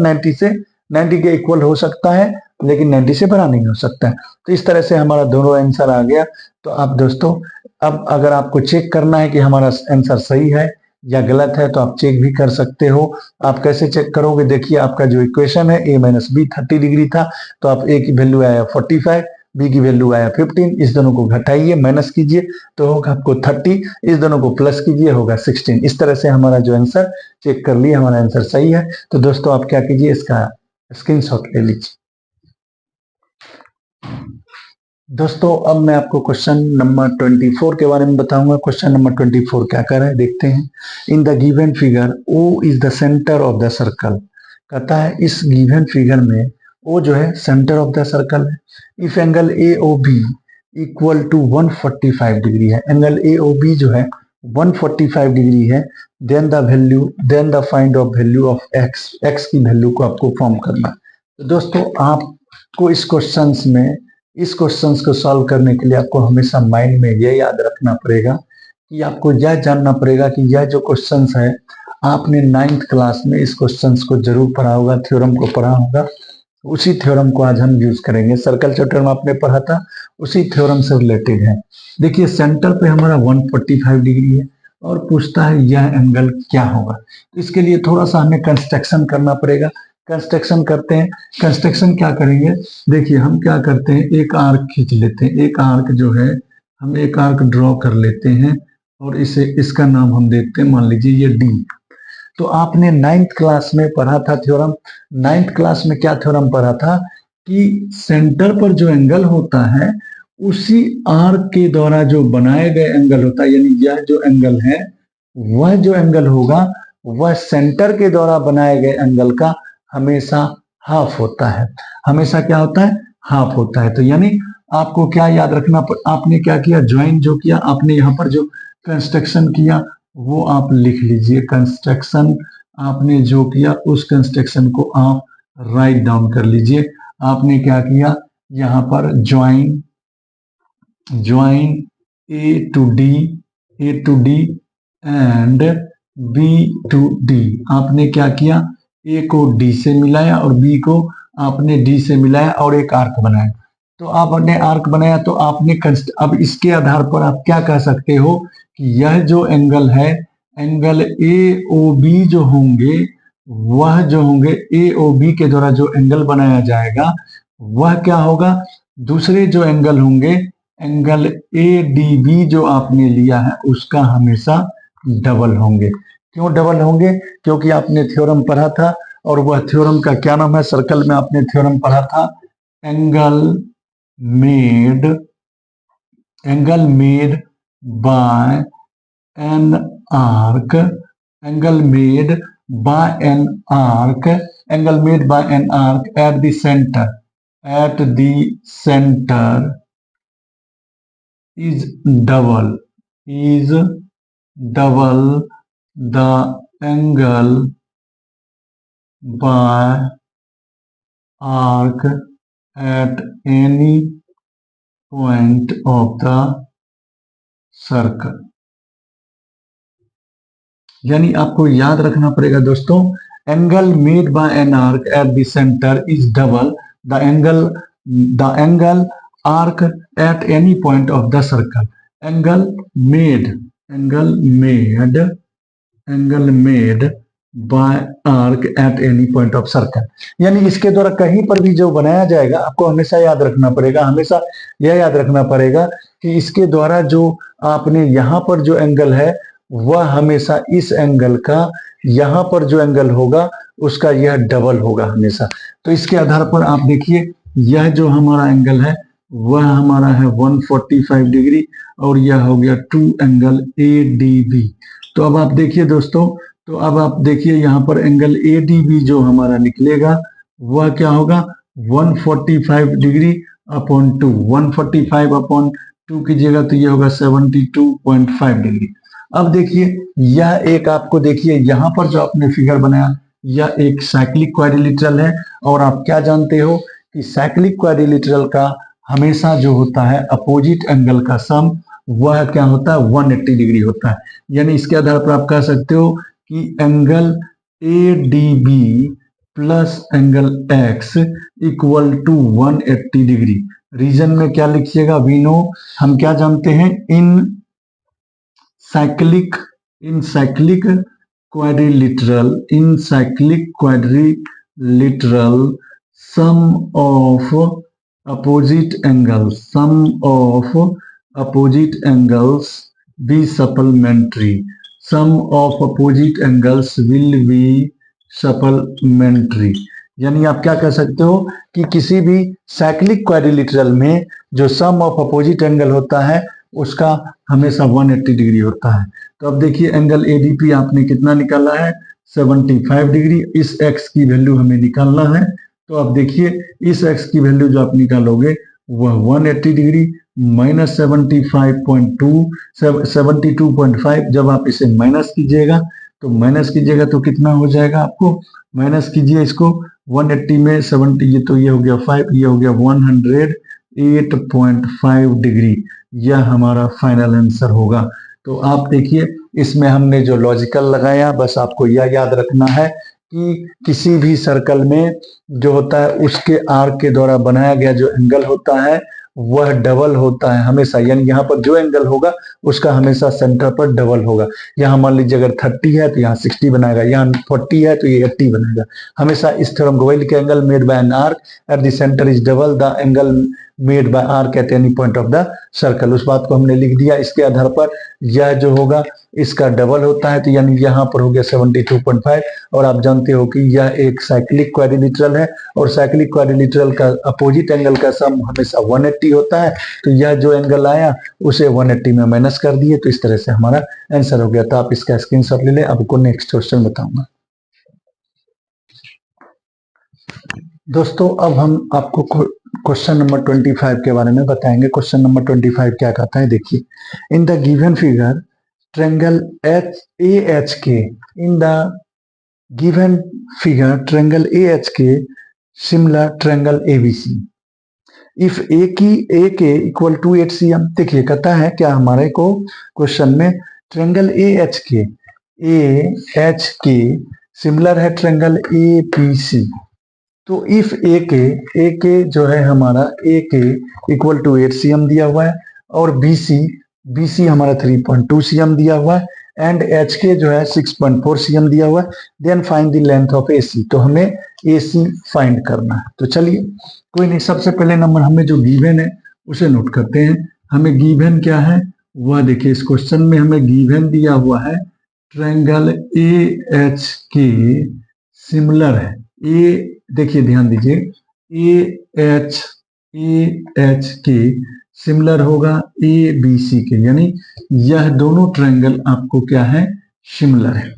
90 के इक्वल हो सकता है, लेकिन 90 से बड़ा नहीं हो सकता है। तो इस तरह से हमारा दोनों आंसर आ गया। तो आप दोस्तों, अब अगर आपको चेक करना है कि हमारा आंसर सही है या गलत है तो आप चेक भी कर सकते हो। आप कैसे चेक करोगे, देखिए आपका जो इक्वेशन है a माइनस बी 30 डिग्री था, तो आप a की वैल्यू आया 45, b की वैल्यू आया 15, इस दोनों को घटाइए माइनस कीजिए तो होगा आपको 30, इस दोनों को प्लस कीजिए होगा 16। इस तरह से हमारा जो आंसर चेक कर लिए, हमारा आंसर सही है। तो दोस्तों आप क्या कीजिए, इसका स्क्रीनशॉट ले लीजिए। दोस्तों अब मैं आपको क्वेश्चन नंबर 24 के बारे में बताऊंगा। क्वेश्चन नंबर 24 क्या कर रहे हैं देखते हैं। In the given figure O is the centre of the circle. कहता है इस गिवन फिगर में O जो है सेंटर ऑफ द सर्कल है। If angle AOB equal to 145 degree है, एंगल AOB जो है 145 डिग्री है, then the find of value of x की वैल्यू को आपको फॉर्म करना है। तो दोस्तों आपको इस क्वेश्चंस को सॉल्व करने के लिए आपको हमेशा माइंड में यह याद रखना पड़ेगा कि आपको यह जानना पड़ेगा कि यह जो क्वेश्चंस है आपने 9th क्लास में इस क्वेश्चंस को जरूर पढ़ा होगा, थ्योरम को पढ़ा होगा। उसी थ्योरम को आज हम यूज करेंगे। सर्कल चैप्टर में आपने पढ़ा था, उसी थ्योरम से रिलेटेड है। देखिए सेंटर पे हमारा 145 डिग्री है और पूछता है यह एंगल क्या होगा। तो इसके लिए थोड़ा सा हमें कंस्ट्रक्शन करना पड़ेगा। कंस्ट्रक्शन करते हैं। कंस्ट्रक्शन क्या करेंगे, देखिए हम क्या करते हैं, एक आर्क खींच लेते हैं। एक आर्क जो है हम एक आर्क ड्रॉ कर लेते हैं और इसका नाम हम देते हैं, मान लीजिए ये डी। तो आपने 9th क्लास में पढ़ा था थ्योरम। 9th क्लास में क्या थ्योरम पढ़ा था कि सेंटर पर जो एंगल होता है उसी आर्क के द्वारा जो बनाए गए एंगल होता है, यानी यह जो एंगल है वह जो एंगल होगा वह सेंटर के द्वारा बनाए गए एंगल का हमेशा हाफ होता है। हमेशा क्या होता है, हाफ होता है। तो यानी आपको क्या याद रखना, आपने क्या किया, ज्वाइन जो किया आपने, यहाँ पर जो कंस्ट्रक्शन किया वो आप लिख लीजिए। कंस्ट्रक्शन आपने जो किया उस कंस्ट्रक्शन को आप राइट डाउन कर लीजिए। आपने क्या किया, यहाँ पर join A to D and B to D. आपने क्या किया, ए को डी से मिलाया और बी को आपने डी से मिलाया और एक आर्क बनाया। तो आपने आर्क बनाया तो आपने अब इसके आधार पर आप क्या कह सकते हो कि यह जो एंगल है, एंगल ए ओ बी जो होंगे, वह जो होंगे ए ओ बी के द्वारा जो एंगल बनाया जाएगा वह क्या होगा, दूसरे जो एंगल होंगे, एंगल ए डी बी जो आपने लिया है उसका हमेशा डबल होंगे। क्यों डबल होंगे, क्योंकि आपने थ्योरम पढ़ा था और वह थ्योरम का क्या नाम है, सर्कल में आपने थ्योरम पढ़ा था, angle made by an arc, angle made by an arc at the centre, at the center is double the angle by arc at any point of the circle. यानी आपको याद रखना पड़ेगा दोस्तों, angle made by an arc at the centre is double the angle arc at any point of the circle. Angle made by arc at any point of circle, यानी इसके द्वारा कहीं पर भी जो बनाया जाएगा आपको हमेशा याद रखना पड़ेगा, हमेशा यह याद रखना पड़ेगा कि इसके द्वारा जो आपने यहाँ पर जो एंगल है वह हमेशा इस एंगल का यहाँ पर जो एंगल होगा उसका यह डबल होगा हमेशा। तो इसके आधार पर आप देखिए यह जो हमारा एंगल है वह हमारा है 145 डिग्री और यह हो गया 2 एंगल ADB। तो अब आप देखिए दोस्तों, तो अब आप देखिए यहाँ पर एंगल ADB जो हमारा निकलेगा वह क्या होगा 145 डिग्री अपॉन 2, 145 अपॉन 2 कीजिएगा तो ये होगा 72.5 डिग्री। अब देखिए यह एक आपको देखिए यहाँ पर जो आपने फिगर बनाया यह एक साइक्लिक क्वाड्रिलेटरल है और आप क्या जानते हो कि साइक्लिक क्वाड्रिलेटरल का हमेशा जो होता है अपोजिट एंगल का सम वह क्या होता है 180 डिग्री होता है। यानी इसके आधार पर आप कह सकते हो कि angle ADB plus angle X equal to 180 degree. Reason में क्या लिखिएगा, वी नो, हम क्या जानते हैं in cyclic quadrilateral sum of opposite angles be supplementary, sum of opposite angles will be supplementary. यानी आप क्या कह सकते हो कि किसी भी साइक्लिक क्वाड्रिलेटरल में जो सम ऑफ अपोजिट एंगल होता है उसका हमेशा 180 डिग्री होता है। तो अब देखिए एंगल ADP आपने कितना निकाला है 75 डिग्री, इस x की वैल्यू हमें निकालना है। तो अब देखिए इस x की वैल्यू जो आप निकालोगे वह 180 डिग्री माइनस 72.5, जब आप इसे माइनस कीजिएगा तो कितना हो जाएगा, आपको माइनस कीजिए इसको 180 में 70, ये तो ये हो गया 5, ये हो गया 108.5 डिग्री, यह हमारा फाइनल आंसर होगा। तो आप देखिए इसमें हमने जो लॉजिकल लगाया, बस आपको यह याद रखना है कि किसी भी सर्कल में जो होता है उसके आर्क के द्वारा बनाया गया जो एंगल होता है वह डबल होता है हमेशा। यानी यहाँ पर जो एंगल होगा उसका हमेशा सेंटर पर डबल होगा। यहाँ मान लीजिए अगर 30 है तो यहाँ 60 बनाएगा, यहाँ 40 है तो ये 80 बनेगा। हमेशा इस थ्योरम को वही लिखे, angle made by an arc at the centre is double the angle made by arc at any point of the circle. उस बात को हमने लिख दिया। इसके आधार पर यह जो होगा इसका डबल होता है, तो यानी यहाँ पर हो गया 72.5। और आप जानते हो कि यह एक साइक्लिक क्वाड्रिलेटरल है और साइक्लिक क्वाड्रिलेटरल का अपोजिट एंगल का सम हमेशा 180 होता है। तो यह जो एंगल आया उसे 180 में माइनस कर दिए, तो इस तरह से हमारा आंसर हो गया। तो आप इसका स्क्रीनशॉट ले लें। आपको नेक्स्ट क्वेश्चन बताऊंगा दोस्तों। अब हम आपको क्वेश्चन नंबर 25 के बारे में बताएंगे। क्वेश्चन नंबर 25 क्या कहता है, देखिए, in the given figure triangle AHK, in the given figure triangle AHK similar triangle ABC if AK equal to 8 cm। देखिए कहता है क्या हमारे को क्वेश्चन में ट्रायंगल AHK सिमिलर है ट्रायंगल ABC। तो इफ AK जो है हमारा AK इक्वल टू 8 cm दिया हुआ है और BC हमारा 3.2 cm दिया हुआ है एंड HK जो है 6.4 cm दिया हुआ है। Then find the length of AC। तो हमें AC फाइंड करना है। तो चलिए कोई नहीं, सबसे पहले नंबर हमें जो गिवन है उसे नोट करते हैं। हमें गिवन क्या है वह देखिए, इस क्वेश्चन में हमें गिवन दिया हुआ है ट्रायंगल AHK सिमिलर है। देखिए ध्यान दीजिए, AHK सिमिलर होगा ABC के, यानी यह दोनों ट्रायंगल आपको क्या है सिमिलर है।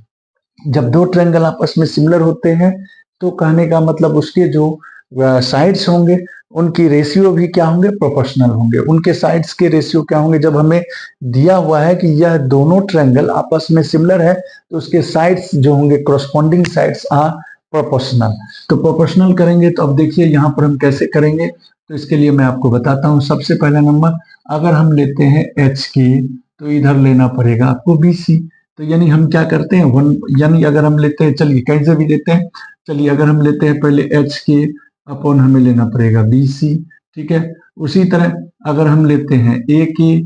जब दो ट्रायंगल आपस में सिमिलर होते हैं तो कहने का मतलब उसके जो साइड्स होंगे उनकी रेशियो भी क्या होंगे, प्रोपोर्शनल होंगे। उनके साइड्स के रेशियो क्या होंगे, जब हमें दिया हुआ है कि यह दोनों ट्रायंगल आपस में सिमिलर है तो उसके साइड्स जो होंगे कॉरस्पॉन्डिंग साइड्स आर प्रोपोर्शनल। तो प्रोपोर्शनल करेंगे तो अब देखिए यहाँ पर हम कैसे करेंगे, तो इसके लिए मैं आपको बताता हूँ। सबसे पहला नंबर, अगर हम लेते हैं एच के तो इधर लेना पड़ेगा आपको बी सी। तो यानी हम क्या करते हैं वन, यानी अगर हम लेते हैं, चलिए कैसे भी लेते हैं, चलिए अगर हम लेते हैं पहले एच के अपॉन हमें लेना पड़ेगा बी सी, ठीक है। उसी तरह अगर हम लेते हैं ए के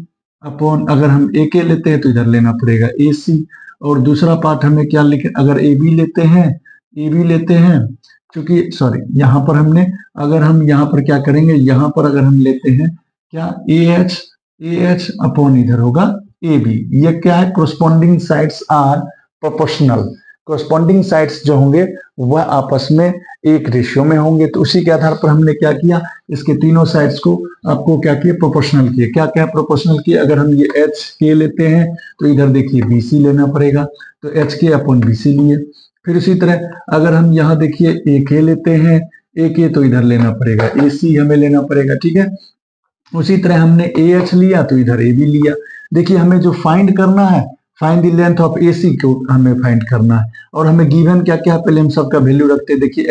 अपॉन, अगर हम ए के लेते हैं तो इधर लेना पड़ेगा ए सी। और दूसरा पार्ट हमें क्या लिखे, अगर ए बी लेते हैं, ए बी लेते हैं, क्योंकि सॉरी यहाँ पर हमने, अगर हम यहाँ पर क्या करेंगे, यहाँ पर अगर हम लेते हैं क्या ए एच अपॉन इधर होगा ए बी, ये क्या है, corresponding sides are proportional. Corresponding sides जो होंगे वह आपस में एक रेशियो में होंगे। तो उसी के आधार पर हमने क्या किया, इसके तीनों साइड्स को आपको क्या किया, प्रोपोर्शनल किए। क्या क्या प्रोपोर्शनल किए, अगर हम ये एच के लेते हैं तो इधर देखिए बी सी लेना पड़ेगा, तो एच के अपॉन बी सी लिए। फिर उसी तरह अगर हम यहाँ देखिए ए के लेते हैं, ए के तो इधर लेना पड़ेगा ए सी हमें लेना पड़ेगा, ठीक है। उसी तरह हमने ए एच लिया तो इधर ए बी लिया। देखिए हमें जो फाइंड करना है, फाइंड द लेंथ ऑफ ए सी को हमें फाइंड करना है। और हमें गिवन क्या क्या है, पहले हम सबका वैल्यू रखते हैं। देखिए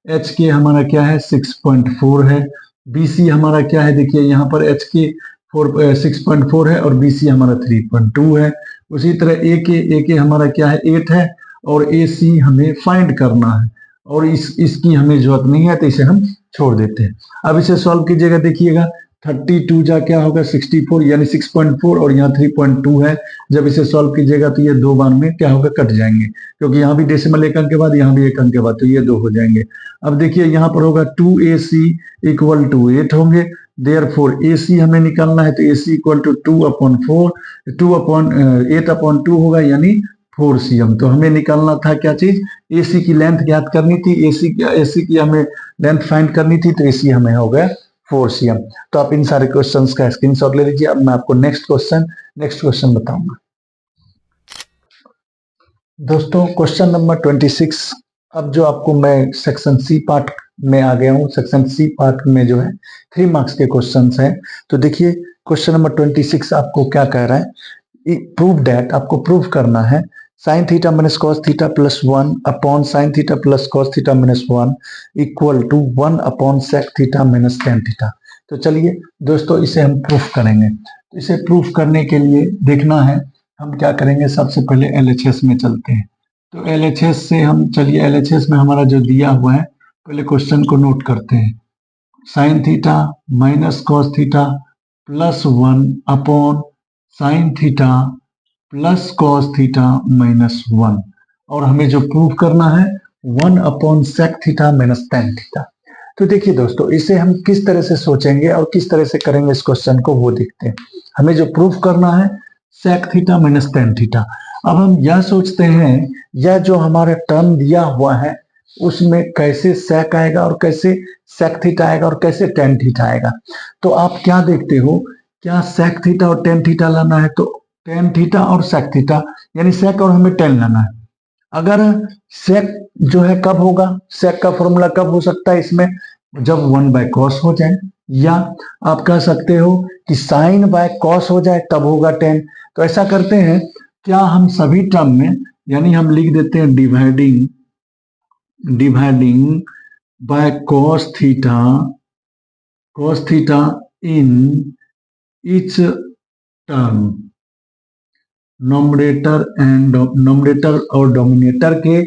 एच के हमारा क्या है 6.4 है, बी सी हमारा क्या है, देखिए यहाँ पर एच के 6.4 है और बी सी हमारा 3.2 है। उसी तरह ए के हमारा क्या है 8 है और ए सी हमें फाइंड करना है, और इसकी हमें जरूरत नहीं है तो इसे हम छोड़ देते हैं। अब इसे सॉल्व कीजिएगा, देखिएगा 32 जा क्या होगा 64, यानी 6.4 और यहाँ 3.2 है। जब इसे सॉल्व कीजिएगा तो ये दो बार में क्या होगा, कट जाएंगे, क्योंकि यहाँ भी डेसिमल एक अंक के बाद, यहाँ भी एक अंक के बाद, तो ये दो हो जाएंगे। अब देखिए यहाँ पर होगा 2ac इक्वल टू 8 होंगे, देयरफॉर ac हमें निकालना है तो ac इक्वल टू 2/4, 8/2 होगा यानी 4cm। तो हमें निकालना था क्या चीज, AC की लेंथ ज्ञात करनी थी, AC की हमें लेंथ फाइंड करनी थी, तो AC हमें हो गया 4cm। तो आप इन सारे क्वेश्चंस का स्क्रीनशॉट ले लीजिए। अब मैं आपको नेक्स्ट क्वेश्चन बताऊंगा। दोस्तों क्वेश्चन नंबर 26, अब जो आपको मैं सेक्शन सी पार्ट में आ गया हूं। सेक्शन सी पार्ट में जो है 3 मार्क्स के क्वेश्चंस हैं। तो देखिए क्वेश्चन नंबर 26 आपको क्या कह रहा है, प्रूव दैट, आपको प्रूव करना है sine theta minus cos theta plus 1 upon sine theta plus cos theta minus 1 equal to 1 upon sec theta minus tan theta. तो चलिए दोस्तों इसे हम प्रूफ करेंगे। तो इसे प्रूफ करने के लिए देखना है हम क्या करेंगे, सबसे पहले LHS में चलते हैं। तो LHS से हम, चलिए LHS में हमारा जो दिया हुआ है, पहले क्वेश्चन को नोट करते हैं। Sine theta minus cos theta plus 1 upon sine theta plus cos theta minus 1, और हमें जो प्रूव करना है 1 upon sec theta minus tan theta. तो देखिए दोस्तों इसे हम किस तरह से सोचेंगे और किस तरह से करेंगे इस क्वेश्चन को, वो देखते हैं। हमें जो प्रूफ करना है sec theta minus tan theta. अब हम यह सोचते हैं यह जो हमारा टर्म दिया हुआ है उसमें कैसे सेक आएगा और कैसे सेक थीटा आएगा और कैसे टेन थीटा आएगा। तो आप क्या देखते हो, क्या सेक थीटा और टेन थीटा लाना है, तो टेन थीटा और सेक थीटा, यानी सेक और हमें टेन लाना है। अगर सेक जो है कब होगा, सेक का फॉर्मूला कब हो सकता है इसमें, जब 1/cos हो जाए, या आप कह सकते हो कि साइन बाय कॉस हो जाए तब होगा 10। तो ऐसा करते हैं, क्या हम सभी टर्म में, यानी हम लिख देते हैं dividing by cos theta in each term, numerator और डोमिनेटर के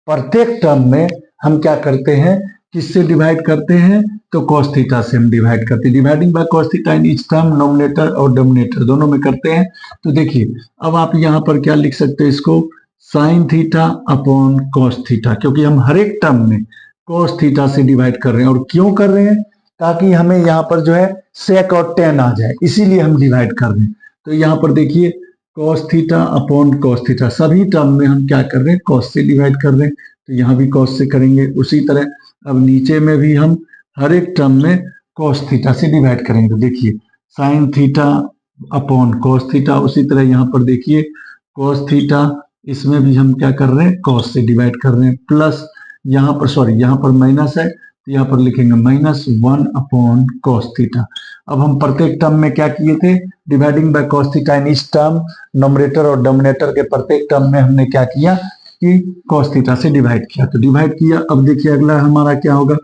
प्रत्येक टर्म में हम क्या करते हैं, किससे डिवाइड करते हैं, तो cos थीटा से हम डिवाइड करते हैं। Dividing by cos theta in each term, nominator और डोमिनेटर दोनों में करते हैं। तो देखिए अब आप यहाँ पर क्या लिख सकते हैं इसको, sine theta upon cos theta, क्योंकि हम हर एक टर्म में cos थीटा से डिवाइड कर रहे हैं। और क्यों कर रहे हैं, ताकि हमें यहाँ पर जो है सेक और टेन आ जाए, इसीलिए हम डिवाइड कर रहे हैं। तो यहाँ पर देखिए cos theta upon cos theta, सभी टर्म में हम क्या कर रहे हैं, cos से डिवाइड कर रहे हैं, तो यहाँ भी cos से करेंगे। उसी तरह अब नीचे में भी हम हर एक टर्म में cos थीटा से डिवाइड करेंगे। तो देखिए sine theta upon cos theta, उसी तरह यहाँ पर देखिए cos थीटा, इसमें भी हम क्या कर रहे हैं, cos से डिवाइड कर रहे हैं, प्लस यहाँ पर, सॉरी यहाँ पर माइनस है तो यहाँ पर लिखेंगे -1/cos थीटा। अब हम प्रत्येक टर्म में क्या किए थे, डिवाइडिंग बाय cos थीटा। इन इस टर्म नोमिनेटर और डोमिनेटर के प्रत्येक टर्म में हमने क्या किया कि cos थीटा से डिवाइड किया, तो डिवाइड किया। अब देखिए अगला हमारा क्या होगा,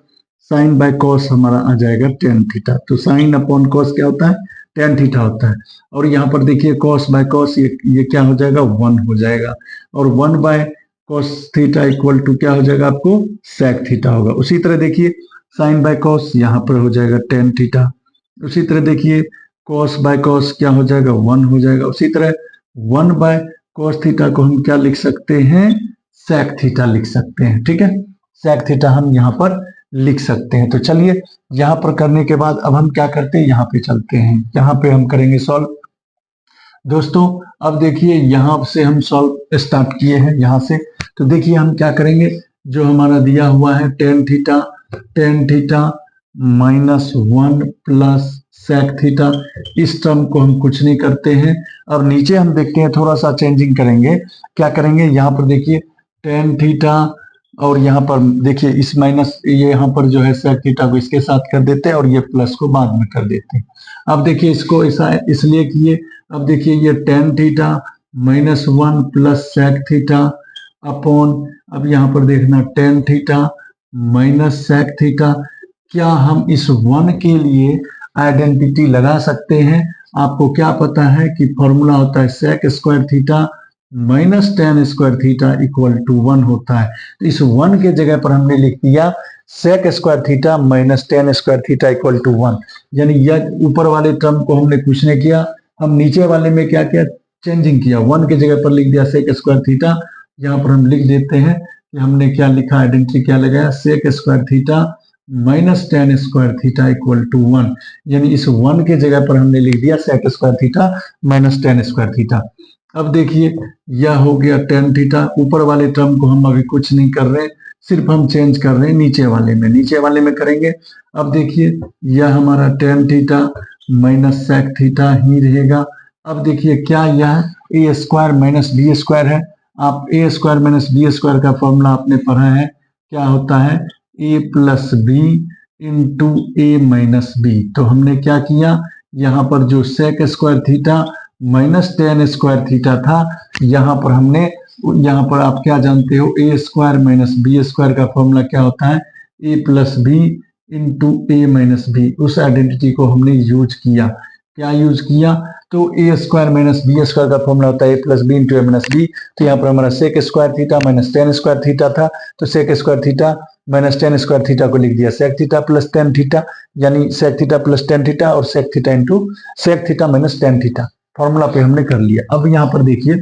साइन बाय cos हमारा आ जाएगा tan थीटा। तो साइन अपॉन cos क्या होता है, tan थीटा होता है। और यहाँ पर देखिए cos बाय cos ये क्या हो जाएगा, 1 हो जाएगा। और 1 by cos theta equal to क्या हो जाएगा आपको, sec थीटा होगा। उसी तरह देखिए साइन बाय cos यहाँ पर हो जाएगा tan थीटा। उसी तरह देखिए cos बाय cos क्या हो जाएगा, 1 हो जाएगा। उसी तरह 1 बाय cos थीटा को हम क्या लिख सकते हैं, sec थीटा लिख सकते हैं। ठीक है, sec थीटा हम यहाँ पर लिख सकते हैं। तो चलिए यहाँ पर करने के बाद अब हम क्या करते हैं, यहाँ पे चलते हैं, यहाँ पे हम करेंगे सॉल्व। दोस्तों अब देखिए यहाँ से हम सॉल्व स्टार्ट किए हैं यहाँ से, तो देखिए हम क्या करेंगे, जो हमारा दिया हुआ है tan theta -1 plus sec theta, इस टर्म को हम कुछ नहीं करते हैं। अब नीचे हम देखते हैं, थोड़ा सा चेंजिंग करेंगे। क्या करेंगे, यहाँ पर देखिए tan थीटा और यहाँ पर देखिए इस माइनस, ये यहाँ पर जो है sec थीटा को इसके साथ कर देते हैं और ये प्लस को बाद में कर देते हैं। अब देखिए इसको ऐसा इसलिए किए, अब देखिए ये tan theta -1 plus sec theta upon, अब यहाँ पर देखना tan theta minus sec theta. क्या हम इस 1 के लिए आइडेंटिटी लगा सकते हैं? आपको क्या पता है कि फॉर्मूला होता है sec square theta minus tan square theta equal to 1 होता है। तो इस 1 के जगह पर हमने लिख दिया sec square theta minus tan square theta equal to 1। यानी यह ऊपर वाले टर्म को हमने कुछ नहीं किया, हम नीचे वाले में क्या किया, चेंजिंग किया। 1 के जगह पर लिख दिया sec स्क्वायर थीटा। यहाँ पर हम लिख देते हैं कि हमने क्या लिखा, आइडेंटिटी क्या लगाया, sec square theta minus tan square theta equal to 1। यानी इस 1 के जगह पर हमने लिख दिया sec square theta minus tan square theta. अब देखिए यह हो गया tan थीटा। ऊपर वाले टर्म को हम अभी कुछ नहीं कर रहे, सिर्फ हम चेंज कर रहे हैं नीचे वाले में करेंगे। अब देखिए यह हमारा tan theta minus sec theta ही रहेगा। अब देखिए क्या यह a square minus B square है। आप a square minus B square का फॉर्मूला आपने पढ़ा है, क्या होता है, a plus B into A minus B. तो हमने क्या किया, यहाँ पर जो sec square theta minus tan square theta था, यहाँ पर हमने, यहाँ पर आप क्या जानते हो, a square minus B square का फॉर्मूला क्या होता है, a plus B into A minus b. उस आइडेंटिटी को हमने यूज किया। क्या यूज किया, तो a square minus B square का फॉर्मूला होता है a plus B into A minus B. तो यहाँ पर हमारा sec square theta minus tan square theta था, तो sec square theta minus tan square theta को लिख दिया sec theta plus tan theta, यानी sec theta plus tan theta और sec theta into sec theta minus tan theta. Formula पे हमने कर लिया। अब यहाँ पर देखिए,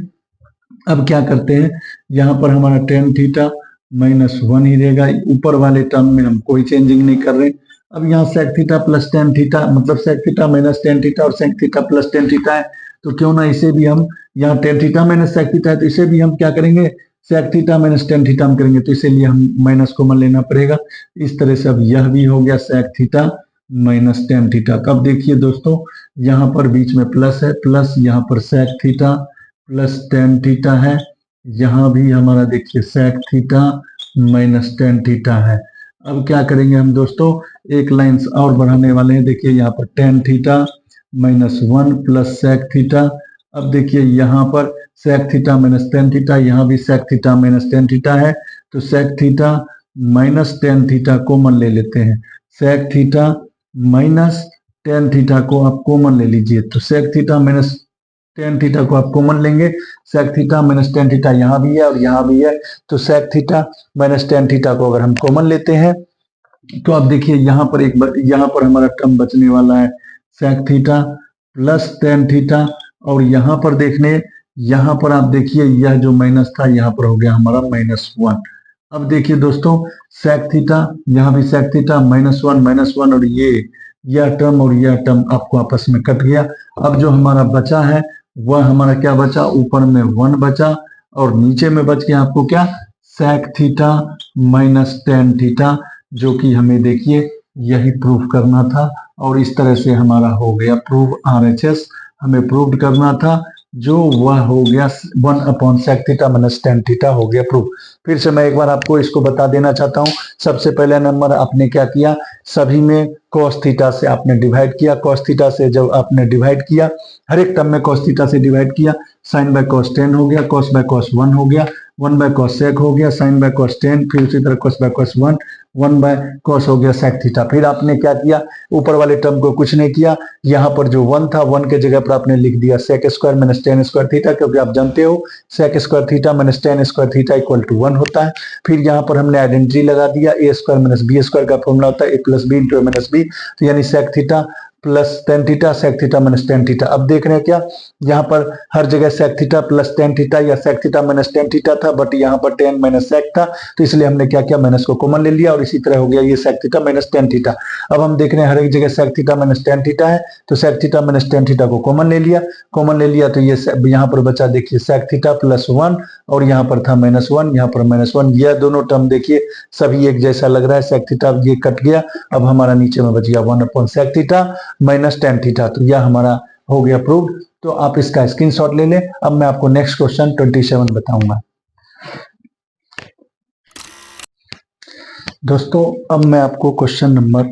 अब क्या करते हैं, यहाँ पर हमारा tan थीटा -1 ही रहेगा। ऊपर वाले टर्म में हम कोई चेंजिंग नहीं कर रहे। अब यहाँ sec theta plus tan theta, मतलब sec theta minus tan theta और sec theta plus tan theta है, तो क्यों ना इसे भी हम, यहाँ tan theta minus sec theta है तो इसे भी हम क्या करेंगे, sec theta minus tan theta हम करेंगे। तो इसीलिए हम माइनस कॉमन लेना पड़ेगा। इस तरह से अब यह भी हो गया sec theta minus tan theta. कब देखिए दोस्तों, यहाँ पर बीच में प्लस है, प्लस यहाँ पर sec theta plus tan theta है, यहाँ भी हमारा देखिए sec theta minus tan theta है। अब क्या करेंगे हम दोस्तों, एक लाइन और बढ़ाने वाले हैं। देखिए यहाँ पर tan theta -1 plus sec theta. अब देखिए यहाँ पर sec theta minus tan theta, यहाँ भी sec theta minus tan theta है, तो sec theta minus tan theta common ले लेते हैं। sec theta minus tan theta को आप कॉमन ले लीजिए, तो sec theta minus tan theta को आप कॉमन लेंगे। sec theta minus tan theta यहाँ भी है और यहाँ भी है, तो sec theta minus tan theta को अगर हम कॉमन लेते हैं तो आप देखिए यहाँ पर यहाँ पर हमारा टर्म बचने वाला है sec theta plus tan theta. और यहाँ पर देखने, यहाँ पर आप देखिए यह जो माइनस था यहाँ पर हो गया हमारा -1। अब देखिए दोस्तों sec थीटा, यहाँ भी sec थीटा -1 और यह टर्म और यह टर्म आपको आपस में कट गया। अब जो हमारा बचा है वह हमारा क्या बचा, ऊपर में 1 बचा और नीचे में बच गया आपको क्या, sec theta minus tan theta, जो कि हमें देखिए यही प्रूफ करना था। और इस तरह से हमारा हो गया प्रूफ। RHS हमें प्रूव करना था जो वह हो गया 1/sec θ - tan θ हो गया प्रूफ। फिर से मैं एक बार आपको इसको बता देना चाहता हूँ। सबसे पहले नंबर आपने क्या किया, सभी में cos θ से आपने डिवाइड किया। cos θ से जब आपने डिवाइड किया, हर एक टर्म में cos θ से डिवाइड किया, sin बाय cos tan हो गया, cos बाय cos 1 हो गया, 1 बाय cos sec हो गया, sin बाय cos tan, फिर उसी तरह cos by cos 1, 1 by cos हो गया sec θ। फिर आपने क्या किया, ऊपर वाले टर्म को कुछ नहीं किया, यहाँ पर जो 1 था 1 के जगह पर आपने लिख दिया sec square minus tan square theta, क्योंकि आप जानते हो sec square theta minus tan square theta equal to 1 होता है। फिर यहाँ पर हमने आइडेंटिटी लगा दिया, a square minus b square का फॉर्मूला होता है a plus B into minus B, तो यानी sec theta plus tan theta sec theta minus tan theta. अब देख रहे हैं क्या, यहाँ पर हर जगह sec theta plus tan theta या sec theta minus tan theta था, बट यहाँ पर tan माइनस sec था, तो इसलिए हमने क्या किया, माइनस को कॉमन ले लिया और इसी तरह हो गया ये sec theta minus tan theta. अब हम देख रहे हैं हर एक जगह sec theta minus tan theta है, तो sec theta minus tan theta को कॉमन ले लिया, तो ये यहाँ पर बचा देखिए sec थीटा प्लस 1 और यहाँ पर था माइनस 1, यहाँ पर माइनस 1, यह दोनों टर्म देखिए सभी एक जैसा लग रहा है, sec थीटा ये कट गया, अब हमारा नीचे में बच गया 1/sec theta minus tan theta, तो यह हमारा हो गया प्रूव्ड। तो आप इसका स्क्रीनशॉट ले लें। अब मैं आपको नेक्स्ट क्वेश्चन 27 बताऊंगा। दोस्तों अब मैं आपको क्वेश्चन नंबर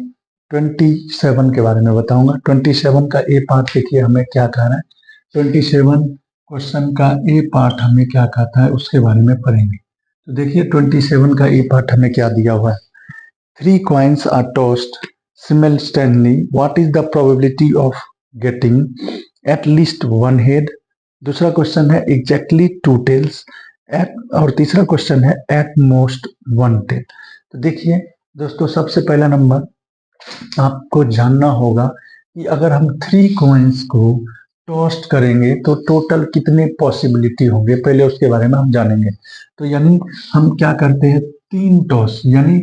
27 के बारे में बताऊंगा। 27 का ए पार्ट देखिए हमें क्या कह रहा है, 27 क्वेश्चन का ए पार्ट हमें क्या कहता है उसके बारे में पढ़ेंगे। तो देखिए 27 का ए पार्ट हमें क्या दिया हुआ है, 3 coins are tossed simultaneously, what is the probability of getting at least one head। दूसरा क्वेश्चन है exactly 2 tails, और तीसरा क्वेश्चन है at most 1 tail। तो देखिए दोस्तों सबसे पहला नंबर आपको जानना होगा कि अगर हम 3 coins को टॉस्ट करेंगे तो टोटल कितने पॉसिबिलिटी होंगे, पहले उसके बारे में हम जानेंगे। तो यानी हम क्या करते हैं, 3 टॉस, यानी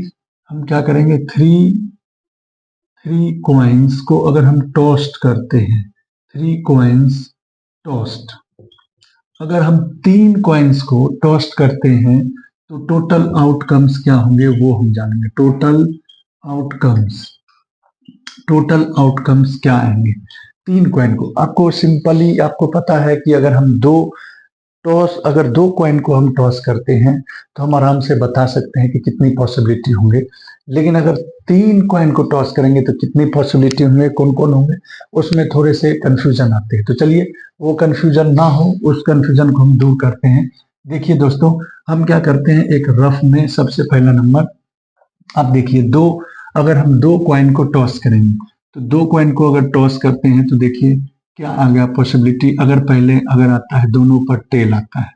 हम क्या करेंगे, 3 कॉइन्स को अगर हम टॉस्ट करते हैं, 3 कॉइन्स टॉस्ट, अगर हम 3 कॉइन्स को टॉस्ट करते हैं तो टोटल आउटकम्स क्या होंगे वो हम जानेंगे। टोटल आउटकम्स क्या आएंगे 3 कॉइन को। आपको सिंपली आपको पता है कि अगर हम अगर 2 कॉइन को हम टॉस करते हैं तो हम आराम से बता सकते हैं कि कितनी पॉसिबिलिटी होंगे, लेकिन अगर 3 कॉइन को टॉस करेंगे तो कितनी पॉसिबिलिटी होंगे, कौन कौन होंगे, उसमें थोड़े से कंफ्यूजन आते हैं। तो चलिए वो कंफ्यूजन ना हो, उस कंफ्यूजन को हम दूर करते हैं। देखिए दोस्तों हम क्या करते हैं, एक रफ में सबसे पहला नंबर आप देखिए, अगर हम 2 कॉइन को टॉस करेंगे तो 2 कॉइन को अगर टॉस करते हैं तो देखिए क्या आ गया पॉसिबिलिटी, अगर आता है दोनों पर टेल आता है,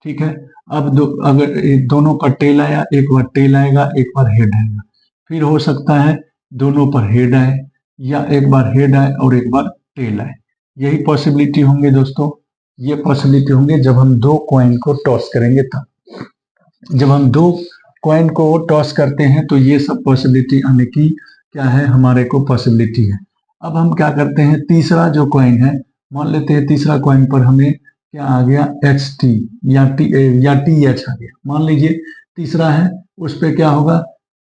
ठीक है। अब अगर दोनों पर टेल आया, एक बार टेल आएगा एक बार हेड आएगा, फिर हो सकता है दोनों पर हेड आए या एक बार हेड आए और एक बार टेल आए, यही पॉसिबिलिटी होंगे दोस्तों। ये पॉसिबिलिटी होंगे जब हम 2 कॉइन को टॉस करेंगे तब। जब हम 2 कॉइन को टॉस करते हैं तो ये सब पॉसिबिलिटी आने की क्या है, हमारे को पॉसिबिलिटी है। अब हम क्या करते हैं, तीसरा जो कॉइन है, मान लेते हैं तीसरा कॉइन पर हमें क्या आ गया, एच टी या टी एच आ गया, मान लीजिए तीसरा है, उस पर क्या होगा,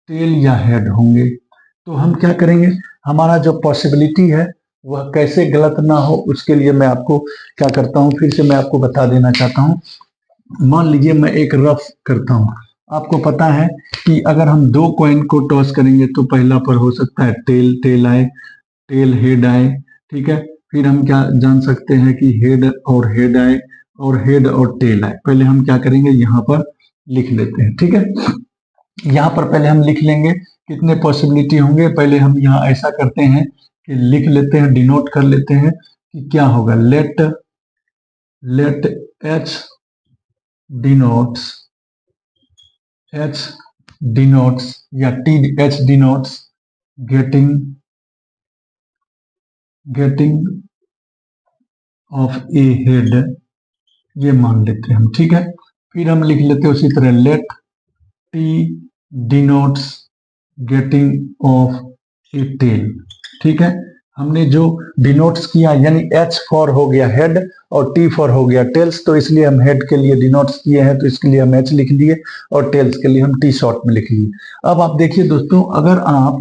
टेल या हेड होंगे। तो हम क्या करेंगे, हमारा जो पॉसिबिलिटी है वह कैसे गलत ना हो उसके लिए मैं आपको क्या करता हूँ, फिर से मैं आपको बता देना चाहता हूँ। मान लीजिए मैं एक रफ करता हूँ, आपको पता है कि अगर हम 2 कॉइन को टॉस करेंगे तो पहला पर हो सकता है टेल आए, टेल हेड आए, ठीक है। फिर हम क्या जान सकते हैं कि हेड और हेड आए और हेड और टेल आए। पहले हम क्या करेंगे, यहाँ पर लिख लेते हैं, ठीक है। यहाँ पर पहले हम लिख लेंगे कितने पॉसिबिलिटी होंगे। पहले हम यहाँ ऐसा करते हैं कि लिख लेते हैं, डिनोट कर लेते हैं कि क्या होगा, लेट एच डिनोट्स या H denotes getting of A head, ये मान लेते हैं हम, ठीक है। फिर हम लिख लेते हैं उसी तरह let T denotes getting of a tail, ठीक है। हमने जो डिनोट्स किया यानी एच फॉर हो गया हेड और टी फॉर हो गया टेल्स, तो इसलिए हम हेड के लिए डिनोट्स किए हैं तो इसके लिए हम एच लिख लिए और टेल्स के लिए हम टी शॉर्ट में लिख लिए। अब आप देखिए दोस्तों, अगर आप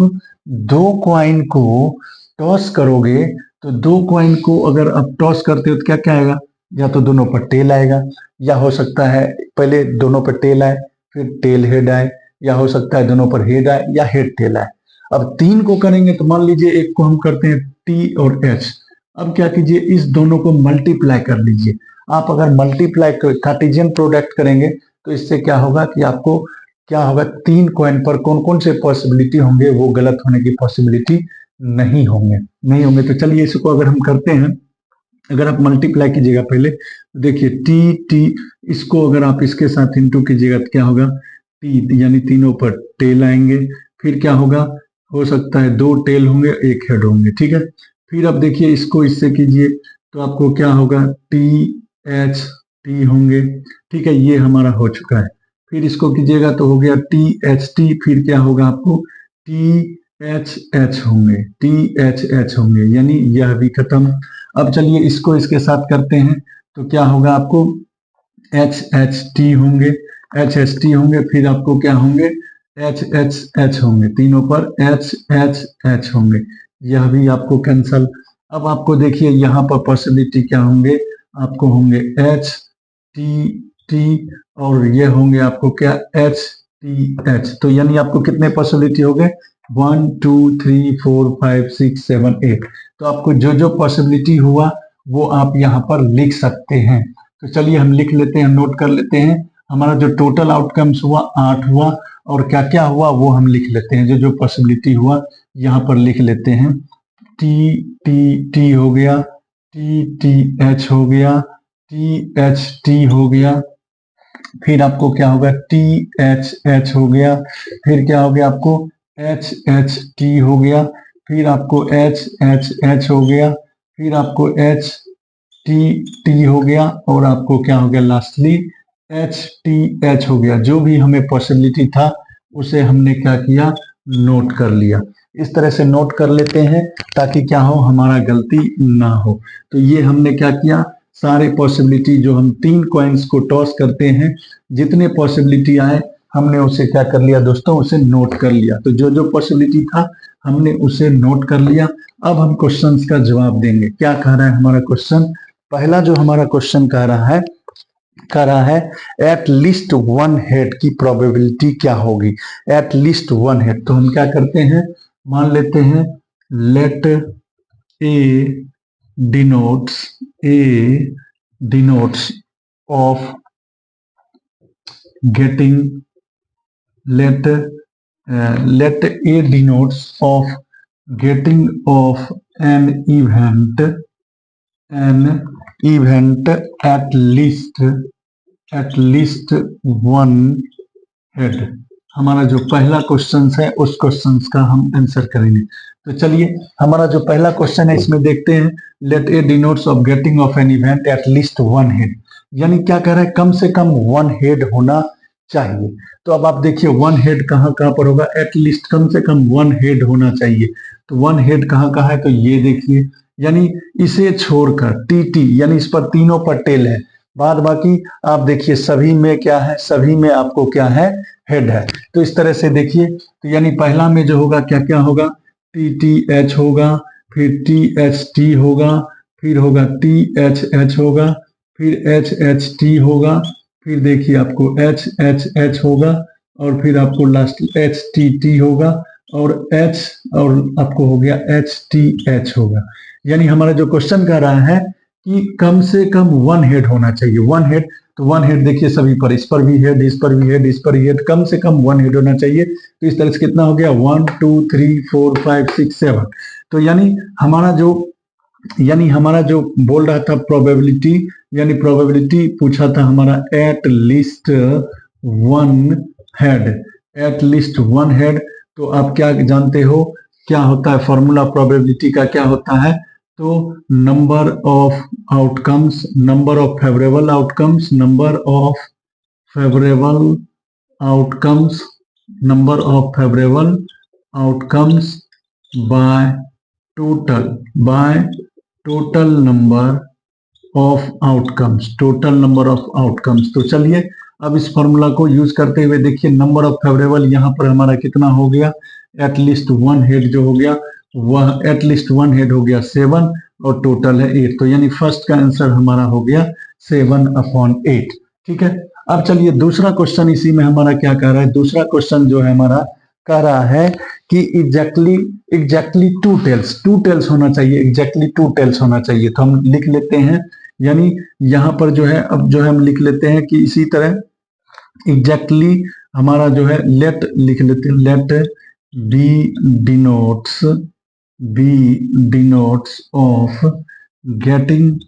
2 कॉइन को टॉस करोगे तो 2 कॉइन को अगर आप टॉस करते हो तो क्या क्या आएगा, या तो दोनों पर टेल आएगा, या हो सकता है पहले दोनों पर टेल आए फिर टेल हेड आए, या हो सकता है दोनों पर हेड आए या हेड टेल आए। अब 3 को करेंगे तो मान लीजिए एक को हम करते हैं टी और एच। अब क्या कीजिए, इस दोनों को मल्टीप्लाई कर लीजिए। आप अगर मल्टीप्लाई कार्टेशियन प्रोडक्ट करेंगे तो इससे क्या होगा कि आपको क्या होगा, 3 कॉइन पर कौन कौन से पॉसिबिलिटी होंगे, वो गलत होने की पॉसिबिलिटी नहीं होंगे। तो चलिए इसको अगर हम करते हैं, अगर आप मल्टीप्लाई कीजिएगा पहले, देखिए टी, इसको अगर आप इसके साथ इंटू कीजिएगा तो क्या होगा, टी यानी तीनों पर टेल आएंगे। फिर क्या होगा, हो सकता है 2 टेल होंगे 1 हेड होंगे, ठीक है। फिर अब देखिए इसको इससे कीजिए तो आपको क्या होगा, टी होंगे, ठीक है, ये हमारा हो चुका है। फिर इसको कीजिएगा तो हो गया टी, फिर क्या होगा आपको टी एच होंगे, यानी यह भी खत्म। अब चलिए इसको इसके साथ करते हैं तो क्या होगा, आपको एच टी होंगे, फिर आपको क्या होंगे, एच होंगे, तीनों पर एच होंगे, यह भी आपको कैंसल। अब आपको देखिए यहाँ पर पॉसिबिलिटी क्या होंगे, आपको होंगे एच टी और ये होंगे आपको क्या, एच। तो यानी आपको कितने पॉसिबिलिटी हो गए, 1 2 3 4 5 6 7 8। तो आपको जो जो पॉसिबिलिटी हुआ वो आप यहाँ पर लिख सकते हैं। तो चलिए हम लिख लेते हैं, नोट कर लेते हैं। हमारा जो टोटल आउटकम्स हुआ 8 हुआ, और क्या क्या हुआ वो हम लिख लेते हैं। जो जो पॉसिबिलिटी हुआ यहाँ पर लिख लेते हैं। टी हो गया, टी एच हो गया, टी हो गया, फिर आपको क्या होगा, एच हो गया, फिर क्या हो गया आपको एच टी हो गया, फिर आपको एच हो गया, फिर आपको टी हो गया, और आपको क्या हो गया लास्टली एच हो गया। जो भी हमें पॉसिबिलिटी था उसे हमने क्या किया, नोट कर लिया। इस तरह से नोट कर लेते हैं ताकि क्या हो, हमारा गलती ना हो। तो ये हमने क्या किया, सारे पॉसिबिलिटी जो हम 3 कॉइन्स को टॉस करते हैं, जितने पॉसिबिलिटी आए हमने उसे क्या कर लिया दोस्तों, उसे नोट कर लिया। तो जो जो पॉसिबिलिटी था हमने उसे नोट कर लिया। अब हम क्वेश्चंस का जवाब देंगे। क्या कह रहा है हमारा क्वेश्चन, पहला जो हमारा क्वेश्चन कह रहा है एट लीस्ट 1 हेड की प्रोबेबिलिटी क्या होगी, एट लीस्ट 1 हेड। तो हम क्या करते हैं, मान लेते हैं let A denotes of getting, let A denotes of getting of an event at least 1 head। हमारा जो पहला क्वेश्चन है उस क्वेश्चन का हम आंसर करेंगे। तो चलिए हमारा जो पहला क्वेश्चन है इसमें देखते हैं, let A denotes of getting of an event at least 1 head, यानी क्या कह रहा है, कम से कम 1 हेड होना चाहिए। तो अब आप देखिए 1 हेड कहाँ कहाँ पर होगा, एट लीस्ट कम से कम 1 हेड होना चाहिए। तो 1 हेड कहाँ कहाँ है, तो ये देखिए, यानी इसे छोड़कर टी यानी इस पर तीनों पर टेल है, बाद बाकी आप देखिए सभी में क्या है, सभी में आपको क्या है, हेड है। तो इस तरह से देखिए, तो यानी पहला में जो होगा क्या क्या होगा, टी एच होगा, फिर टी होगा, फिर होगा एच होगा, फिर एच टी होगा, फिर देखिए आपको एच होगा, और फिर आपको लास्ट एच टी होगा, और आपको हो गया एच होगा। यानी हमारा जो क्वेश्चन कह रहा है कि कम से कम 1 हेड होना चाहिए, 1 हेड। तो 1 हेड देखिए सभी पर, इस पर भी हेड, इस पर भी हेड, इस पर भी हेड, कम से कम 1 हेड होना चाहिए। तो इस तरह से कितना हो गया, 1 2 3 4 5 6 7। तो यानी हमारा जो बोल रहा था प्रोबेबिलिटी, यानी प्रोबेबिलिटी पूछा था हमारा eight least 1 head, eight least 1 head. तो आप क्या जानते हो क्या होता है फॉर्मूला प्रोबेबिलिटी का, क्या होता है, तो number of outcomes, number of favourable outcomes, number of favourable outcomes, number of favourable outcomes by total number of outcomes, total number of outcomes. तो चलिए अब इस फॉर्मूला को यूज करते हुए देखिए, नंबर ऑफ फेवरेबल यहाँ पर हमारा कितना हो गया, एट लीस्ट 1 हेड जो हो गया, वह एट लीस्ट 1 हेड हो गया 7, और टोटल है 8, तो यानी फर्स्ट का आंसर हमारा हो गया 7/8। ठीक है, अब चलिए दूसरा क्वेश्चन इसी में हमारा क्या कह रहा है। दूसरा क्वेश्चन जो है हमारा कह रहा है कि एग्जैक्टली टू टेल्स होना चाहिए, एग्जैक्टली टू टेल्स होना चाहिए। तो हम लिख लेते हैं, यानी यहाँ पर जो है अब जो है हम लिख लेते हैं कि इसी तरह एग्जैक्टली हमारा जो है लेट लिख लेते हैं, let B denotes of getting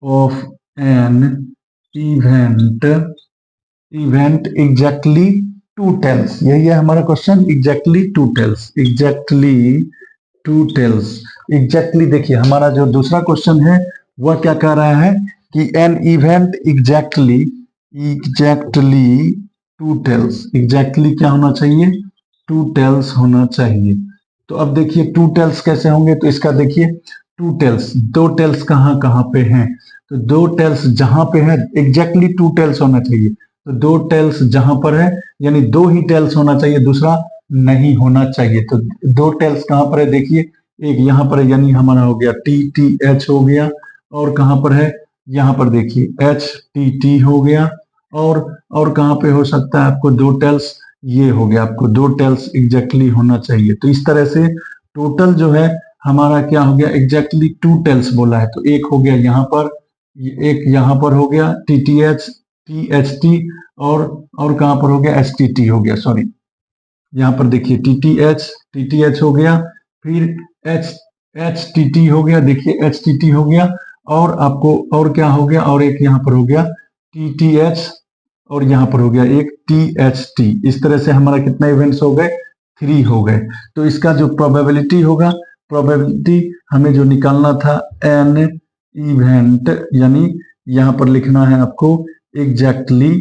of an event exactly two tails. यही है हमारा question, exactly two tails. Exactly देखिए हमारा जो दूसरा क्वेश्चन है वह क्या कह रहा है कि an event exactly two tails. Exactly क्या होना चाहिए, टू टेल्स होना चाहिए। तो अब देखिए टू टेल्स कैसे होंगे, तो इसका देखिए टू टेल्स, दो टेल्स कहाँ कहाँ पे हैं, तो दो टेल्स जहां पे है एग्जैक्टली टू टेल्स होना चाहिए। तो दो टेल्स जहां पर है यानी दो ही टेल्स होना चाहिए, दूसरा नहीं होना चाहिए। तो दो टेल्स कहां पर है, देखिए एक यहाँ पर है, यानी हमारा हो गया TTH हो गया, और कहां पर है यहाँ पर देखिए HTT हो गया, और कहां पे हो सकता है आपको दो टेल्स, ये हो गया आपको दो टेल्स एग्जैक्टली होना चाहिए। तो इस तरह से टोटल जो है हमारा क्या हो गया, एग्जैक्टली टू टेल्स बोला है। तो एक हो गया यहाँ पर, एक यहाँ पर हो गया TTH THT, और कहां पर हो गया STT हो गया, सॉरी यहाँ पर देखिए TTH हो गया, फिर HTT हो गया, देखिए HTT हो गया, और आपको और क्या हो गया, और एक यहाँ पर हो गया TTH, और यहाँ पर हो गया एक THT। इस तरह से हमारा कितना इवेंट्स हो गए, 3 हो गए। तो इसका जो प्रोबेबिलिटी होगा, प्रोबेबिलिटी हमें जो निकालना था एन इवेंट, यानी यहाँ पर लिखना है आपको एग्जैक्टली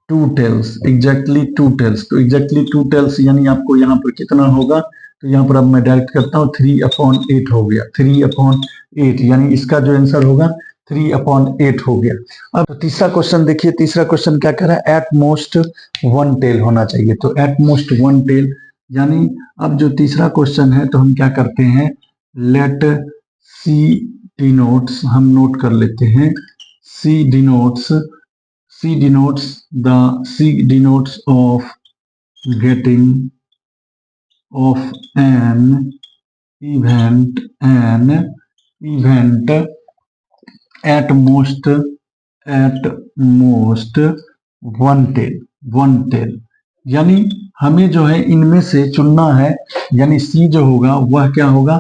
टू टेल्स। तो एग्जैक्टली टू टेल्स यानी आपको यहाँ पर कितना होगा, तो यहाँ पर अब मैं डायरेक्ट करता हूँ 3/8 हो गया, 3/8, यानी इसका जो आंसर होगा 3/8 हो गया। अब तो तीसरा क्वेश्चन देखिए, तीसरा क्वेश्चन क्या कह रहा है, एट मोस्ट 1 टेल होना चाहिए। तो एट मोस्ट 1 टेल, यानी अब जो तीसरा क्वेश्चन है तो हम क्या करते हैं, लेट सी डिनोट्स, हम नोट कर लेते हैं, C denotes of getting of an event at most 1 tail. यानी हमें जो है इनमें से चुनना है, यानी C जो होगा वह क्या होगा,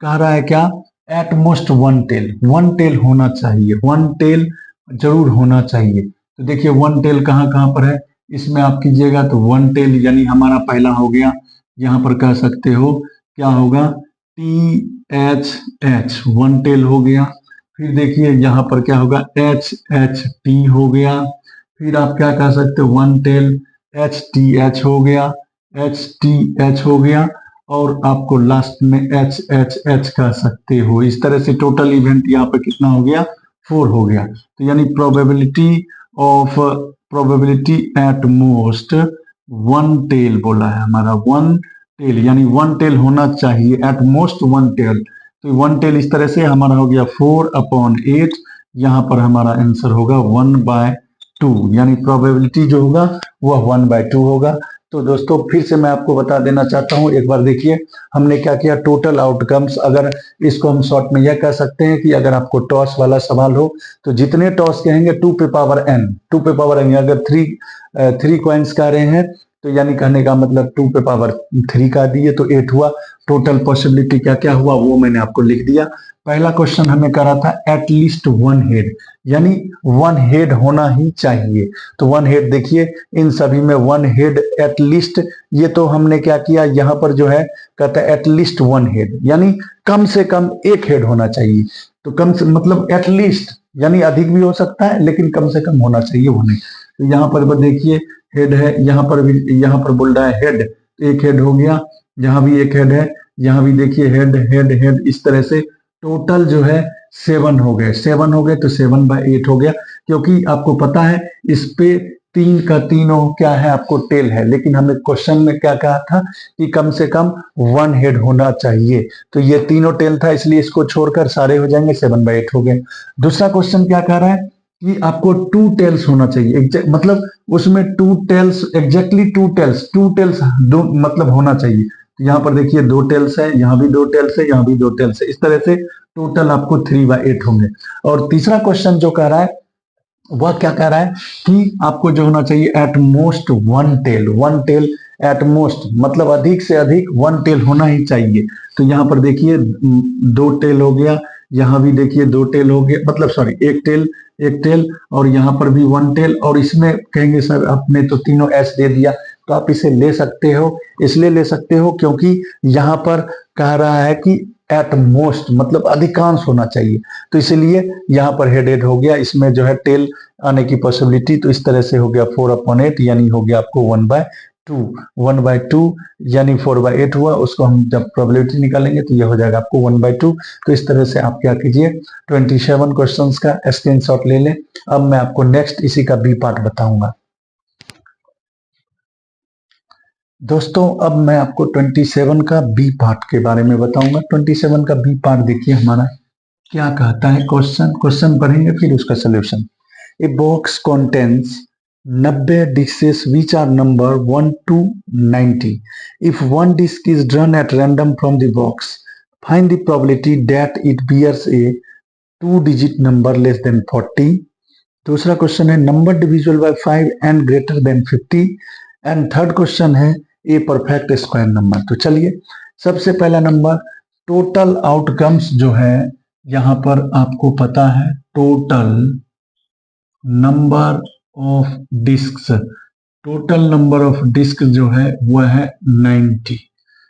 कह रहा है क्या, एट मोस्ट 1 टेल होना चाहिए, 1 टेल जरूर होना चाहिए। तो देखिए 1 टेल कहाँ कहाँ पर है, इसमें आप कीजिएगा तो 1 टेल यानी हमारा पहला हो गया, यहाँ पर कह सकते हो क्या होगा THH 1 टेल हो गया। फिर देखिए यहाँ पर क्या होगा HHT हो गया। फिर आप क्या कह सकते हो 1 टेल HTH हो गया, HTH हो गया, और आपको लास्ट में HHH कह सकते हो। इस तरह से टोटल इवेंट यहाँ पर कितना हो गया, 4 हो गया। तो यानी प्रोबेबिलिटी एट मोस्ट 1 टेल बोला है हमारा, 1 टेल यानी 1 टेल होना चाहिए, एट मोस्ट 1 टेल। तो 1 टेल इस तरह से हमारा हो गया 4/8, यहाँ पर हमारा आंसर होगा 1/2, यानी प्रोबेबिलिटी जो होगा वह 1/2 होगा। तो दोस्तों फिर से मैं आपको बता देना चाहता हूं, एक बार देखिए हमने क्या किया, टोटल आउटकम्स, अगर इसको हम शॉर्ट में यह कह सकते हैं कि अगर आपको टॉस वाला सवाल हो तो जितने टॉस कहेंगे 2 पे पावर n, अगर 3 कॉइन्स कह रहे हैं तो यानी कहने का मतलब 2 पे पावर 3 का दिए तो 8 हुआ। टोटल पॉसिबिलिटी क्या क्या हुआ वो मैंने आपको लिख दिया। पहला क्वेश्चन हमें करा था एटलीस्ट 1 हेड, यानी 1 हेड होना ही चाहिए। तो 1 हेड देखिए इन सभी में 1 हेड एटलीस्ट, ये तो हमने क्या किया यहाँ पर जो है कहता है एटलीस्ट 1 हेड, यानी कम से कम 1 हेड होना चाहिए। तो कम से मतलब एटलीस्ट यानी अधिक भी हो सकता है लेकिन कम से कम होना चाहिए वो नहीं। तो यहाँ पर देखिए हेड है, यहाँ पर भी, यहाँ पर बोल रहा है हेड, 1 हेड हो गया, यहाँ भी 1 हेड है, यहाँ भी देखिए हेड हेड हेड, इस तरह से टोटल जो है 7 हो गए, तो 7/8 हो गया। क्योंकि आपको पता है इस पे तीन का तीनों क्या है आपको टेल है, लेकिन हमें क्वेश्चन में क्या कहा था कि कम से कम 1 हेड होना चाहिए, तो ये तीनों टेल था इसलिए इसको छोड़कर सारे हो जाएंगे, 7/8 हो गए। दूसरा क्वेश्चन क्या कह रहा है कि आपको 2 टेल्स होना चाहिए, मतलब उसमें 2 टेल्स एग्जैक्टली 2 टेल्स दो मतलब होना चाहिए। तो यहाँ पर देखिए 2 टेल्स है, यहाँ भी 2 टेल्स है, यहाँ भी 2 टेल्स है, इस तरह से टोटल आपको 3/8 होंगे। और तीसरा क्वेश्चन जो कह रहा है वह क्या कह रहा है कि आपको जो होना चाहिए at most 1 tail at most मतलब अधिक से अधिक 1 टेल होना ही चाहिए। तो यहाँ पर देखिए 2 टेल हो गया, यहाँ भी देखिए 2 टेल हो गया, मतलब सॉरी 1 टेल और यहाँ पर भी 1 टेल, और इसमें कहेंगे सर आपने तो तीनों एस दे दिया, तो आप इसे ले सकते हो, इसलिए ले सकते हो क्योंकि यहाँ पर कह रहा है कि एट मोस्ट मतलब अधिकांश होना चाहिए, तो इसलिए यहाँ पर हेडेड हो गया, इसमें जो है टेल आने की पॉसिबिलिटी, तो इस तरह से हो गया 4/8 यानी हो गया आपको 1/2 यानी 4/8 हुआ, उसको हम जब प्रोबेबिलिटी निकालेंगे तो ये हो जाएगा आपको 1/2। तो इस तरह से आप क्या कीजिए 27 क्वेश्चंस का स्क्रीनशॉट ले लें। अब मैं आपको नेक्स्ट इसी का बी पार्ट बताऊंगा। दोस्तों अब मैं आपको 27 का बी पार्ट के बारे में बताऊंगा। 27 का बी पार्ट देखिए हमारा क्या कहता है, क्वेश्चन पढ़ेंगे फिर उसका solution. A box contains 90 discs which are number 1 to 90. If one disc is drawn at random from the box, find the probability that it bears a 2-digit number less than 40. दूसरा क्वेश्चन है number divisible by 5 and greater than 50, and third question है ए परफेक्ट स्क्वायर नंबर। तो चलिए सबसे पहला नंबर टोटल आउटकम्स जो है यहां पर आपको पता है total number of discs, total number of disc जो है वह है 90,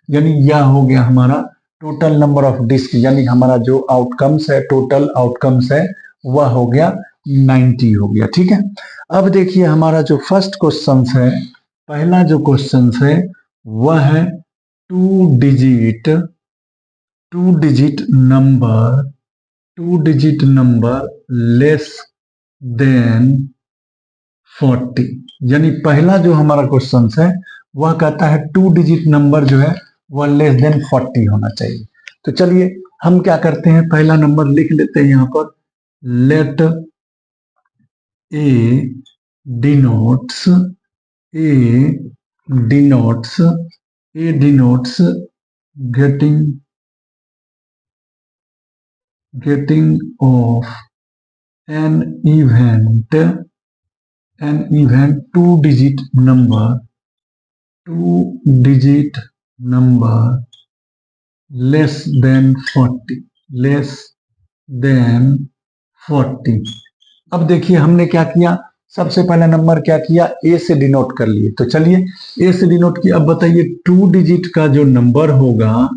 यानी यह हो गया हमारा टोटल नंबर ऑफ डिस्क, यानी हमारा जो आउटकम्स है टोटल आउटकम्स है वह हो गया 90 हो गया। ठीक है, अब देखिए हमारा जो फर्स्ट क्वेश्चन है, पहला जो क्वेश्चन है वह है 2 डिजिट नंबर लेस देन 40, यानी पहला जो हमारा क्वेश्चन है वह कहता है 2 डिजिट नंबर जो है वह लेस देन 40 होना चाहिए। तो चलिए हम क्या करते हैं पहला नंबर लिख लेते हैं यहां पर, let A denotes getting of an event 2 digit number less than 40। अब देखिए हमने क्या किया, सबसे पहला नंबर क्या किया ए से डिनोट कर लिए, तो चलिए ए से डिनोट किया। अब बताइए 2 डिजिट का जो नंबर होगा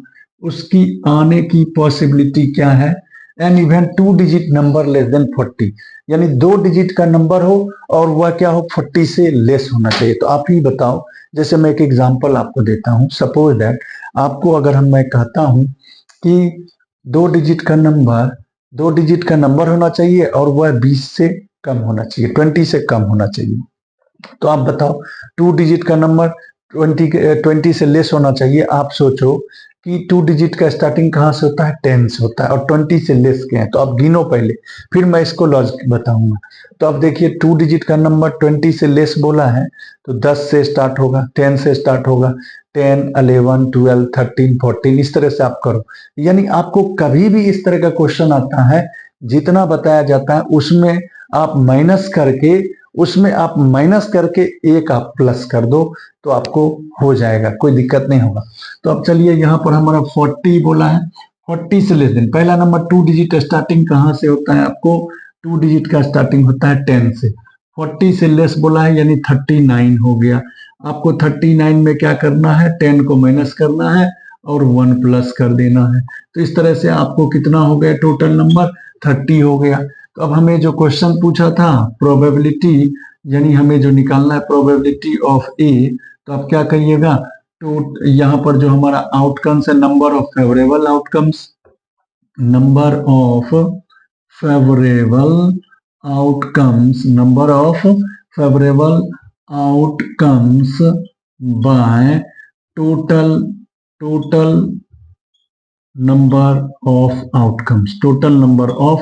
उसकी आने की पॉसिबिलिटी क्या है, an event 2 digit number less than 40, यानी 2 डिजिट का नंबर हो और वह क्या हो 40 से लेस होना चाहिए। तो आप ही बताओ, जैसे मैं एक एग्जांपल आपको देता हूं, सपोज दैट आपको अगर मैं कहता हूं कि 2 डिजिट का नंबर होना चाहिए और वह 20 से कम होना चाहिए, 20 से कम होना चाहिए, तो आप बताओ 2 डिजिट का नंबर 20 से लेस होना चाहिए। आप सोचो कि 2 डिजिट का स्टार्टिंग कहाँ से होता है 10 से होता है और 20 से लेस के हैं, तो आप गिनो पहले फिर मैं इसको लॉजिक बताऊंगा। तो अब देखिए 2 डिजिट का नंबर 20 से लेस बोला है तो 10 से स्टार्ट होगा, 10 से स्टार्ट होगा, 10, 11, 12, 13, 14 इस तरह से आप करो। यानी आपको कभी भी इस तरह का क्वेश्चन आता है जितना बताया जाता है उसमें आप माइनस करके एक आप प्लस कर दो तो आपको हो जाएगा, कोई दिक्कत नहीं होगा। तो अब चलिए यहाँ पर हमारा 40 बोला है, 40 से लेस देन, पहला नंबर 2 डिजिट स्टार्टिंग कहाँ से होता है, आपको 2 डिजिट का स्टार्टिंग होता है 10 से, 40 से लेस बोला है यानी 39 हो गया। आपको 39 में क्या करना है 10 को माइनस करना है और 1 प्लस कर देना है, तो इस तरह से आपको कितना हो गया टोटल नंबर 30 हो गया। तो अब हमें जो क्वेश्चन पूछा था प्रोबेबिलिटी, यानी हमें जो निकालना है प्रोबेबिलिटी ऑफ ए, तो आप क्या करिएगा तो यहाँ पर जो हमारा आउटकम्स है number of favourable outcomes outcomes by total number of outcomes, total number of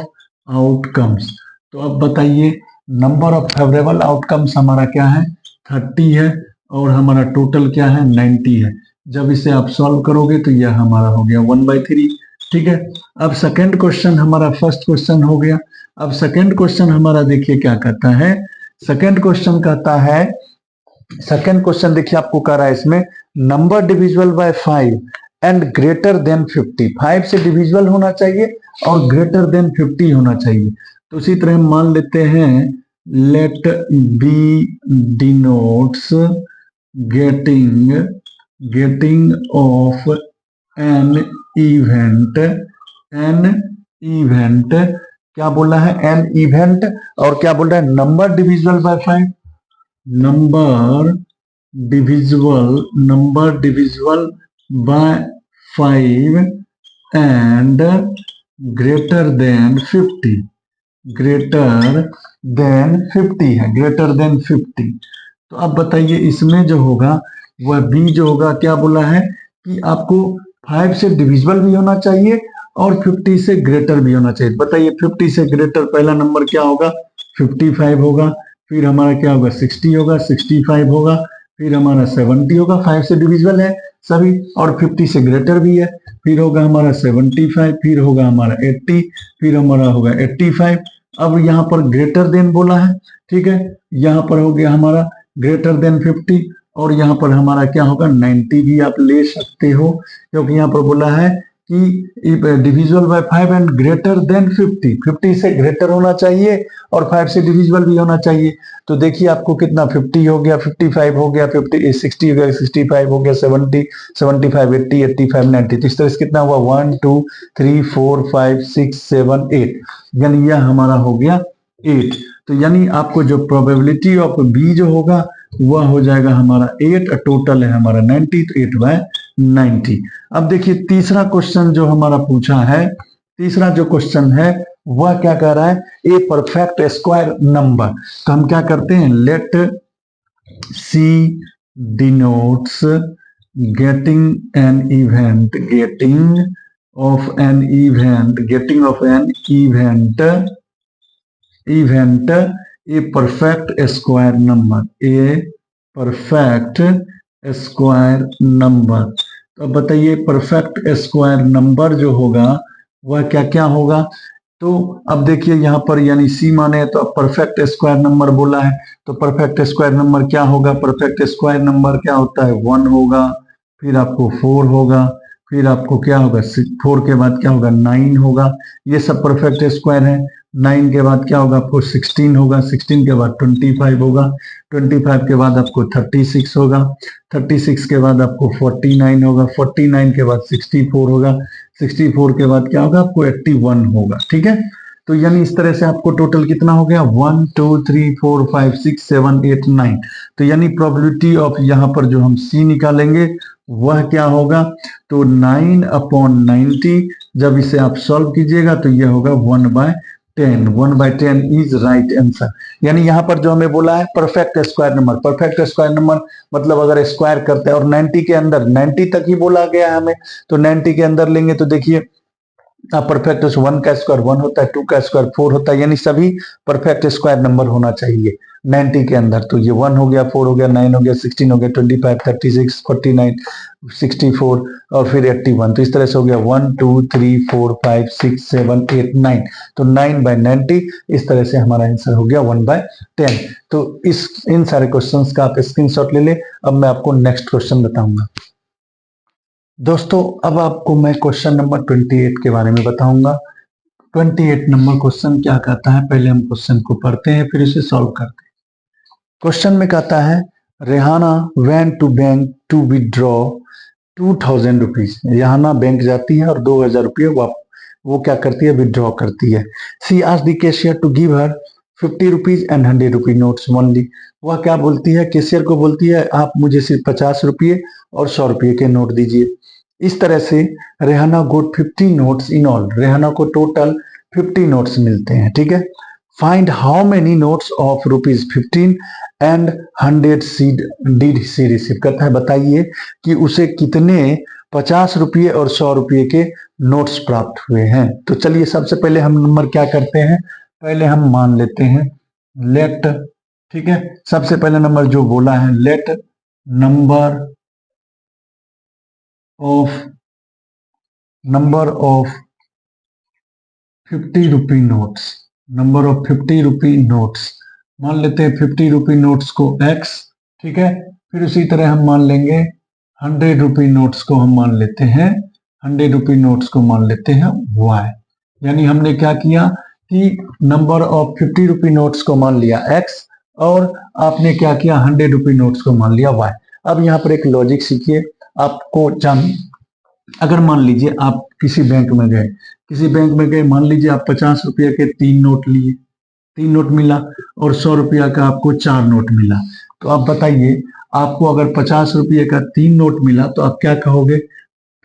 outcomes। तो अब बताइए, नंबर ऑफ फेवरेबल आउटकम्स हमारा क्या है, 30 है, और हमारा टोटल क्या है, 90 है। जब इसे आप सॉल्व करोगे तो यह हमारा हो गया 1/3। ठीक है, अब सेकंड क्वेश्चन हमारा फर्स्ट क्वेश्चन हो गया। अब सेकंड क्वेश्चन हमारा देखिए क्या कहता है। सेकंड क्वेश्चन कहता है, सेकंड क्वेश्चन देखिए आपको कह रहा है इसमें, number divisible by 5 and greater than 50। 5 से डिविजिबल होना चाहिए और ग्रेटर देन 50 होना चाहिए। तो उसी तरह हम मान लेते हैं, let B denotes getting of an event, क्या बोला है, एन इवेंट, और क्या बोल रहा है, number divisible by 5, number divisible by 5 and greater than 50 है, ग्रेटर देन 50। तो अब बताइए इसमें जो होगा वह बी जो होगा, क्या बोला है कि आपको 5 से डिविजिबल भी होना चाहिए और 50 से ग्रेटर भी होना चाहिए। बताइए 50 से ग्रेटर पहला नंबर क्या होगा, 55 होगा, फिर हमारा क्या होगा, 60 होगा, 65 होगा, फिर हमारा 70 होगा, 5 से डिविजिबल है सभी, और 50 से ग्रेटर भी है, फिर होगा हमारा 75, फिर होगा हमारा 80, फिर हमारा होगा 85। अब यहाँ पर ग्रेटर देन बोला है, ठीक है, यहाँ पर हो गया हमारा ग्रेटर देन 50, और यहाँ पर हमारा क्या होगा, 90 भी आप ले सकते हो, क्योंकि यहाँ पर बोला है कि divisible by 5 and greater than 50, 50 से ग्रेटर होना चाहिए और 5 से डिविजिबल भी होना चाहिए। तो देखिए आपको कितना, 50 हो गया, 55 हो गया, 50 60 हो गया, 65 हो गया, 70 75 80 85 90। तो इस तरह से कितना हुआ, 1 2 3 4 5 6 7 8, यानी यह हमारा हो गया 8। तो यानी आपको जो प्रोबेबिलिटी ऑफ बी जो होगा वह हो जाएगा हमारा 8, टोटल है हमारा 90, तो 8/90। अब देखिए तीसरा क्वेश्चन जो हमारा पूछा है, तीसरा जो क्वेश्चन है वह क्या कह रहा है, ए परफेक्ट स्क्वायर नंबर। तो हम क्या करते हैं, let see denotes getting of an event a perfect square number. तो अब बताइए परफेक्ट स्क्वायर नंबर जो होगा वह क्या क्या होगा। तो अब देखिए यहाँ पर यानी सी माने तो अब परफेक्ट स्क्वायर नंबर बोला है, तो परफेक्ट स्क्वायर नंबर क्या होगा, परफेक्ट स्क्वायर नंबर क्या होता है, 1 होगा, फिर आपको 4 होगा, फिर आपको क्या होगा, 4 के बाद क्या होगा, 9 होगा, ये सब परफेक्ट स्क्वायर है। 9 के बाद क्या होगा, आपको 16 होगा, 16 के बाद 25 होगा, 25 के बाद आपको 36 होगा, 36 के बाद आपको 49 होगा, 49 के बाद 64 होगा, 64 के बाद क्या होगा, आपको 81 होगा। ठीक है, तो यानी इस तरह से आपको टोटल कितना हो गया, 1 2 3 4 5 6 7 8 9। तो यानी प्रोबेबिलिटी ऑफ यहाँ पर जो हम सी निकालेंगे वह क्या होगा, तो 9/90। जब इसे आप सॉल्व कीजिएगा तो यह होगा 1/10। 1/10 इज राइट आंसर। यानी यहाँ पर जो हमें बोला है perfect square number, perfect square number मतलब अगर स्क्वायर करते हैं और 90 के अंदर, 90 तक ही बोला गया है हमें, तो 90 के अंदर लेंगे तो देखिए परफेक्ट 1 का स्क्वायर 1 होता है, 2 का स्क्वायर 4 होता है, यानी सभी परफेक्ट स्क्वायर नंबर होना चाहिए 90 के अंदर। तो ये 1 हो गया, 4 हो गया, 9 हो गया, 16 हो गया, 25 36 49 64 और फिर 81। तो इस तरह से हो गया 1 2 3 4 5 6 7 8 9। तो 9/90 इस तरह से हमारा आंसर हो गया 1/10। तो इन सारे क्वेश्चंस का आप स्क्रीनशॉट ले ले। अब मैं आपको नेक्स्ट क्वेश्चन बताऊंगा। दोस्तों अब आपको मैं क्वेश्चन नंबर 28 के बारे में बताऊंगा। 28 नंबर क्वेश्चन क्या कहता है, पहले हम क्वेश्चन को पढ़ते हैं फिर इसे सॉल्व करते हैं। क्वेश्चन में कहता है, Rehana went to bank to withdraw 2000 rupees. Rehana bank जाती है और 2000 रुपये वो क्या करती है, विड्रॉ करती है। She asked the cashier to give her 50 rupees and 100 rupee notes only. वह क्या बोलती है, कैशियर को बोलती है आप मुझे सिर्फ 50 रुपये और 100 रुपये के नोट दीजिए। इस तरह से Rehana got 50 notes in all. Rehana को टोटल 50 नोट्स मिलते हैं। ठीक है, find how many notes of ₹15 and 100 did she receive. करता है बताइए कि उसे कितने 50 रुपये और 100 रुपये के नोट्स प्राप्त हुए हैं। तो चलिए सबसे पहले हम नंबर क्या करते हैं, पहले हम मान लेते हैं लेट, ठीक है, सबसे पहले नंबर जो बोला है let number of 50 rupee notes, number of 50 rupee notes, मान लेते हैं 50 रुपी नोट्स को x, ठीक है। फिर उसी तरह हम मान लेंगे 100 रुपी नोट्स को हम मान लेते हैं 100 रुपी नोट्स को मान लेते हैं y। यानी हमने क्या किया कि नंबर ऑफ 50 रुपी नोट्स को मान लिया x और आपने क्या किया 100 रुपी नोट्स को मान लिया y। अब यहाँ पर एक लॉजिक सीखिए, आपको जान, अगर मान लीजिए आप किसी बैंक में गए, मान लीजिए आप 50 रुपये के 3 नोट लिए, 3 नोट मिला और 100 रुपया का आपको 4 नोट मिला। तो आप बताइए आपको अगर 50 रुपये का 3 नोट मिला तो आप क्या कहोगे,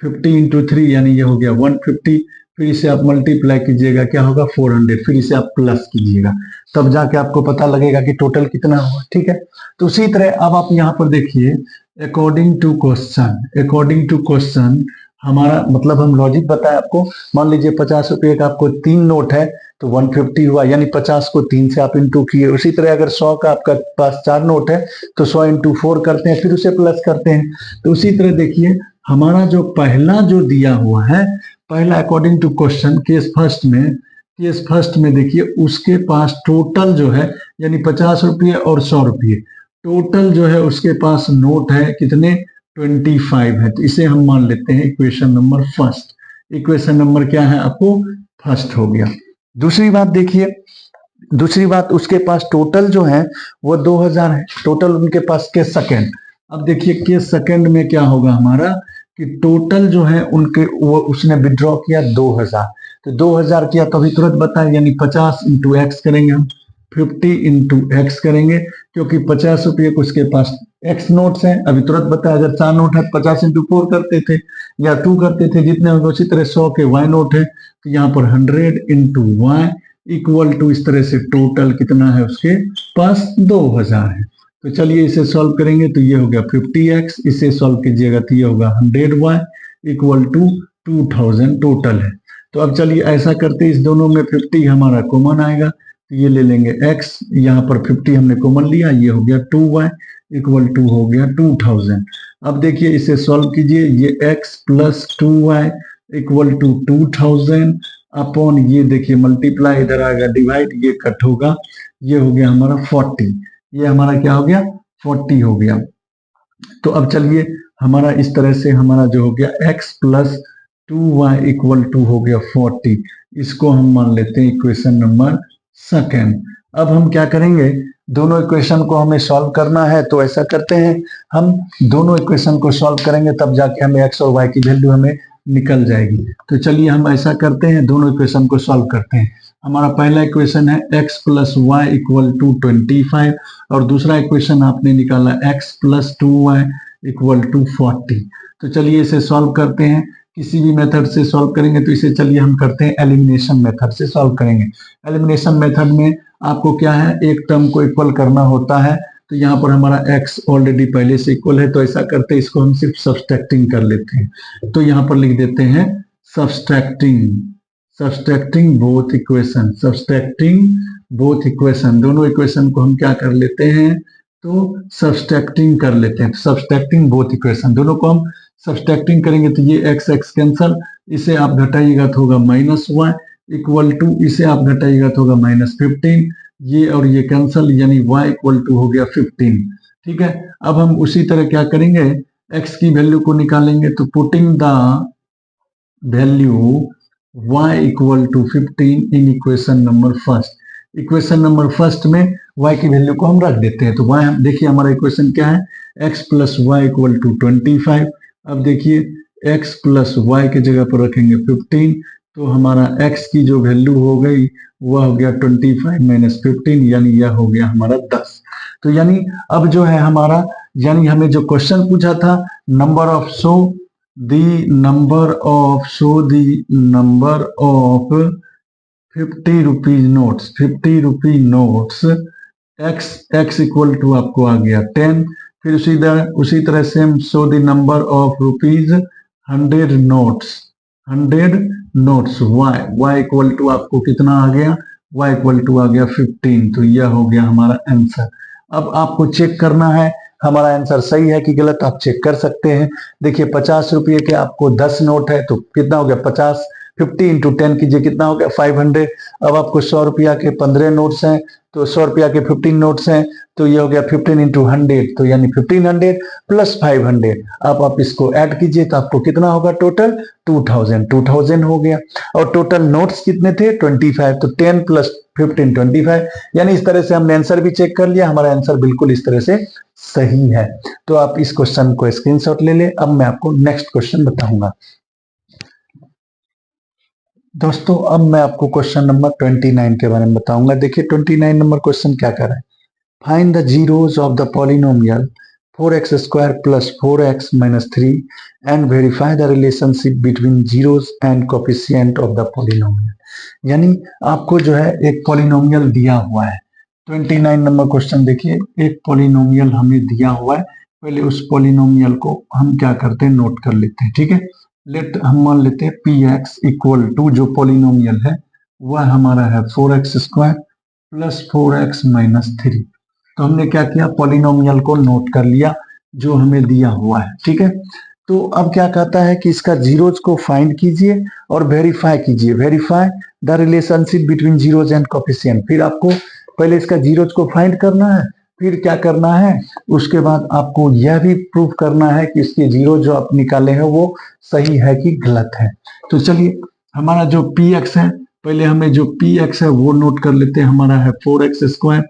50 इंटू 3 यानी ये हो गया 150, फिर इसे आप मल्टीप्लाई कीजिएगा क्या होगा 400, फिर इसे आप प्लस कीजिएगा, तब जाके आपको पता लगेगा कि टोटल कितना हुआ, ठीक है। तो उसी तरह अब आप यहाँ पर देखिए अकॉर्डिंग टू क्वेश्चन हमारा मतलब हम लॉजिक बताए आपको, मान लीजिए 50 रुपये का आपको 3 नोट है तो 150 हुआ, यानी 50 को 3 से आप इंटू किए। उसी तरह अगर 100 का आपका पास 4 नोट है तो 100 इंटू 4 करते हैं, फिर उसे प्लस करते हैं। तो उसी तरह देखिए हमारा जो पहला जो दिया हुआ है, पहला according to question case first में देखिए उसके पास टोटल जो है यानी 50 रुपये और 100 रुपये टोटल जो है उसके पास नोट है कितने 25 है। तो इसे हम मान लेते हैं equation number first. Equation number क्या है आपको फर्स्ट हो गया। दूसरी बात देखिए, दूसरी बात उसके पास टोटल जो है वो 2000 है, टोटल उनके पास के सेकंड। अब देखिए के सेकंड में क्या होगा हमारा कि टोटल जो है उनके वो उसने विड्रॉ किया 2000, तो 2000 किया तो अभी तुरंत बताए यानी 50 इंटू एक्स करेंगे हम, 50 इंटू एक्स करेंगे क्योंकि 50 रुपये को उसके पास एक्स नोट्स हैं। अभी तुरंत बताया अगर 4 नोट है 50 इंटू 4 करते थे या 2 करते थे जितने होंगे, उसी तरह 100 के वाई नोट है तो यहाँ पर 100 इंटू वाई इक्वल टू इस तरह से टोटल कितना है उसके पास 2000 है। तो चलिए इसे सॉल्व करेंगे तो ये हो गया 50x, इसे सॉल्व कीजिएगा तो ये होगा 100y इक्वल टू 2000 टोटल है। तो अब चलिए ऐसा करते इस दोनों में 50 हमारा कॉमन आएगा तो ये ले लेंगे x, यहाँ पर 50 हमने कॉमन लिया, ये हो गया 2y इक्वल टू हो गया 2000। अब देखिए इसे सॉल्व कीजिए, ये x plus 2y equal to 2000 upon ये देखिए मल्टीप्लाई इधर आएगा डिवाइड, ये कट होगा, ये हो गया हमारा 40, ये हमारा क्या हो गया 40 हो गया। तो अब चलिए हमारा इस तरह से हमारा जो हो गया x plus 2y equal to हो गया 40, इसको हम मान लेते हैं इक्वेशन नंबर सेकेंड। अब हम क्या करेंगे, दोनों इक्वेशन को हमें सॉल्व करना है तो ऐसा करते हैं हम दोनों इक्वेशन को सॉल्व करेंगे तब जाके हमें x और y की वैल्यू हमें निकल जाएगी। तो चलिए हम ऐसा करते हैं दोनों इक्वेशन को सॉल्व करते हैं। हमारा पहला इक्वेशन है x plus y equal to 25 और दूसरा इक्वेशन आपने निकाला x plus 2y equal to 40। तो चलिए इसे सॉल्व करते हैं, किसी भी मेथड से सॉल्व करेंगे तो इसे चलिए हम करते हैं एलिमिनेशन मेथड से सॉल्व करेंगे। एलिमिनेशन मेथड में आपको क्या है एक टर्म को इक्वल करना होता है, तो यहाँ पर हमारा x ऑलरेडी पहले से इक्वल है तो ऐसा करते हैं इसको हम सिर्फ सब्सट्रैक्टिंग कर लेते हैं। तो यहाँ पर लिख देते हैं सब्सट्रैक्टिंग बोथ इक्वेशन, दोनों इक्वेशन को हम क्या कर लेते हैं तो सब्सट्रैक्टिंग कर लेते हैं। सब्सट्रैक्टिंग बोथ इक्वेशन, दोनों को हम सब्सट्रैक्टिंग करेंगे तो ये x कैंसल, इसे आप घटाइएगा तो होगा माइनस y इक्वल टू, इसे आप घटाइएगा तो होगा -15, ये और ये कैंसल यानी y इक्वल टू हो गया 15। ठीक है, अब हम उसी तरह क्या करेंगे x की वैल्यू को निकालेंगे तो putting the value y equal to 15 in equation number first. Equation number first में y की वैल्यू को हम रख देते हैं तो y देखिए हमारा इक्वेशन क्या है x plus y equal to 25। अब देखिए x प्लस वाई के जगह पर रखेंगे 15 तो हमारा x की जो वैल्यू हो गई वह हो गया 25 माइनस 15 यानी यह हो गया हमारा 10। तो यानी अब जो है हमारा यानी हमें जो क्वेश्चन पूछा था number of show the number of 50 rupees notes, 50 rupee notes, x equal to आपको आ गया 10। फिर उसी तरह से हम show the number of rupees 100 notes, 100 notes, y equal to आपको कितना आ गया, y इक्वल टू आ गया 15। तो यह हो गया हमारा आंसर। अब आपको चेक करना है हमारा आंसर सही है कि गलत, आप चेक कर सकते हैं। देखिए 50 रुपये के आपको 10 नोट है तो कितना हो गया 50, 50 इंटू 10 कीजिए कितना हो गया 500। अब आपको 100 रुपया के 15 नोट्स हैं तो 100 रुपया के 15 नोट्स हैं तो ये हो गया 15 इंटू 100, तो यानी 1500 प्लस 500। आप इसको ऐड कीजिए तो आपको कितना होगा टोटल 2000 हो गया। और टोटल नोट्स कितने थे 25, तो 10 प्लस 15 25। यानी इस तरह से हमने आंसर भी चेक कर लिया, हमारा आंसर बिल्कुल इस तरह से सही है। तो आप इस क्वेश्चन को स्क्रीनशॉट ले ले। अब मैं आपको नेक्स्ट क्वेश्चन बताऊंगा। दोस्तों अब मैं आपको क्वेश्चन नंबर 29 के बारे में बताऊंगा। देखिए 29 नंबर क्वेश्चन क्या कर रहा है, find the zeros of the polynomial 4x² plus 4x minus 3 and verify the relationship between zeros and coefficient of the polynomial. यानी आपको जो है एक पॉलिनोमियल दिया हुआ है। 29 नंबर क्वेश्चन देखिए, एक पॉलिनोमियल हमें दिया हुआ है, पहले उस पॉलिनोमियल को हम क्या करते हैं नोट कर लेते हैं। ठीक है, लेट हम मान लेते हैं px इक्वल टू जो पॉलिनोमियल है वह हमारा है 4x² प्लस 4x माइनस 3। तो हमने क्या किया पॉलिनोमियल को नोट कर लिया जो हमें दिया हुआ है। ठीक है, तो अब क्या कहता है कि इसका जीरोज को फाइंड कीजिए और वेरीफाई कीजिए, verify the relationship between zeros and coefficient. फिर आपको पहले इसका जीरोज को फाइंड करना है, फिर क्या करना है उसके बाद आपको यह भी प्रूफ करना है कि इसके जीरो जो आप निकाले हैं वो सही है कि गलत है। तो चलिए हमारा जो px है, पहले हमें जो px है वो नोट कर लेते हैं। हमारा है 4x²